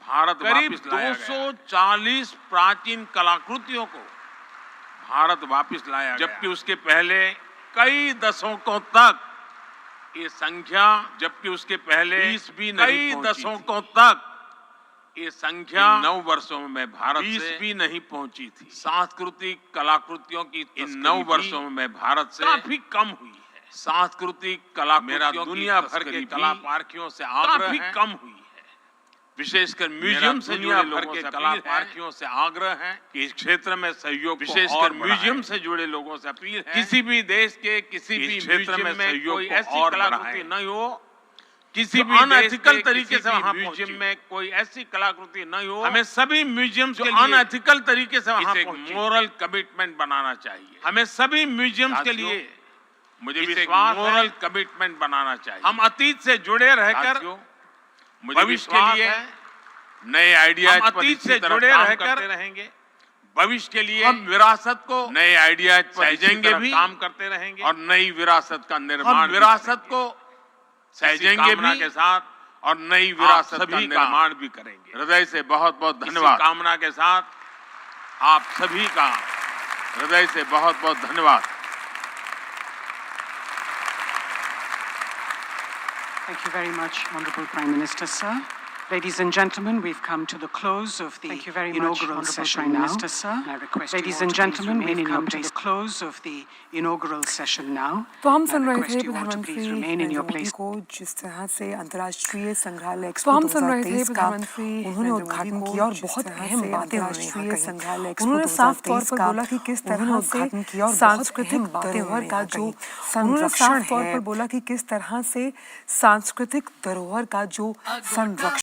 भारत करीब वापस लाया गया। 240 प्राचीन कलाकृतियों को भारत वापस लाया जबकि उसके पहले कई दशकों तक ये संख्या जबकि उसके पहले 20 भी नहीं कई पहुंची दशकों तक ये संख्या 9 वर्षों में भारत 20 से भी नहीं पहुंची थी। सांस्कृतिक कलाकृतियों की इन 9 भी वर्षों में भारत से काफी कम हुई है। सांस्कृतिक मेरा कलाकृतियों दुनिया की भर के तस्करी कला भी पार्कियों से आग्रह काफी है। कम हुई है। विशेषकर म्यूजियम से दुनिया जुड़े भर लोगों के से कला अपील है पार्कियों से आग्रह है कि इस क्षेत्र में सहयोग विशेषकर विशेषकर म्यूजियम म्यूजियम से जुड़े लोगों से अपील है किसी भी देश के किसी इस भी क्षेत्र में म्यूजियम में सहयोग कोई को ऐसी और कलाकृति बढ़ाएं। नहीं हो किसी जो भी अनएथिकल अनएथिकल तरीके से वहां म्यूजियम पहुंची। में कोई ऐसी कलाकृति नहीं हो हमें सभी म्यूजियम्स जो के लिए अनएथिकल तरीके से वहां इसे पहुंची। मोरल कमिटमेंट बनाना चाहिए। हमें सभी म्यूजियम्स के साथियों, लिए मुझे इसे विश्वास मोरल है कमिटमेंट बनाना चाहिए। हम अतीत से जुड़े रहकर साथियों, मुझे भविष्य के विश्वास लिए है नए आइडियाज हम पर अतीत इसी से तरह जुड़े काम रहकर करते रहेंगे। भविष्य के लिए हम विरासत को नए आइडियाज पर इसी सहेजेंगे तरह भी काम करते रहेंगे और नई विरासत का निर्माण हम भी विरासत करेंगे। को सहेजेंगे कामना भी के साथ और नई विरासत का सभी का निर्माण भी करेंगे। हृदय से बहुत बहुत इसी धन्यवाद। कामना के साथ आप सभी का हृदय से बहुत बहुत धन्यवाद। Thank you very much, Honorable Prime Minister, sir. Ladies and gentlemen, we've come to the close of the inaugural session now. Ladies and gentlemen, we've come to the close of the inaugural session now. तो हम सुन I रहे request थे you all to please प्रधानमंत्री remain in your Narendra Modi place. को जिस तरह से अंतर्राष्ट्रीय संग्रहालय तो एक्सपो हम सुन रहे थे 2023 का प्रधानमंत्री उन्होंने नरेंद्र उद्घाटन मोदी किया और को बहुत जिस तरह अहम से बातें अंतर्राष्ट्रीय संग्रहालय एक्सपो उन्होंने साफ तौर 2023 पर का बोला कि किस तरह उन्होंने से उद्घाटन किया और सांस्कृतिक धरोहर का जो उन्होंने संरक्षण साफ तौर है पर बोला कि किस तरह से सांस्कृतिक धरोहर का जो संरक्षण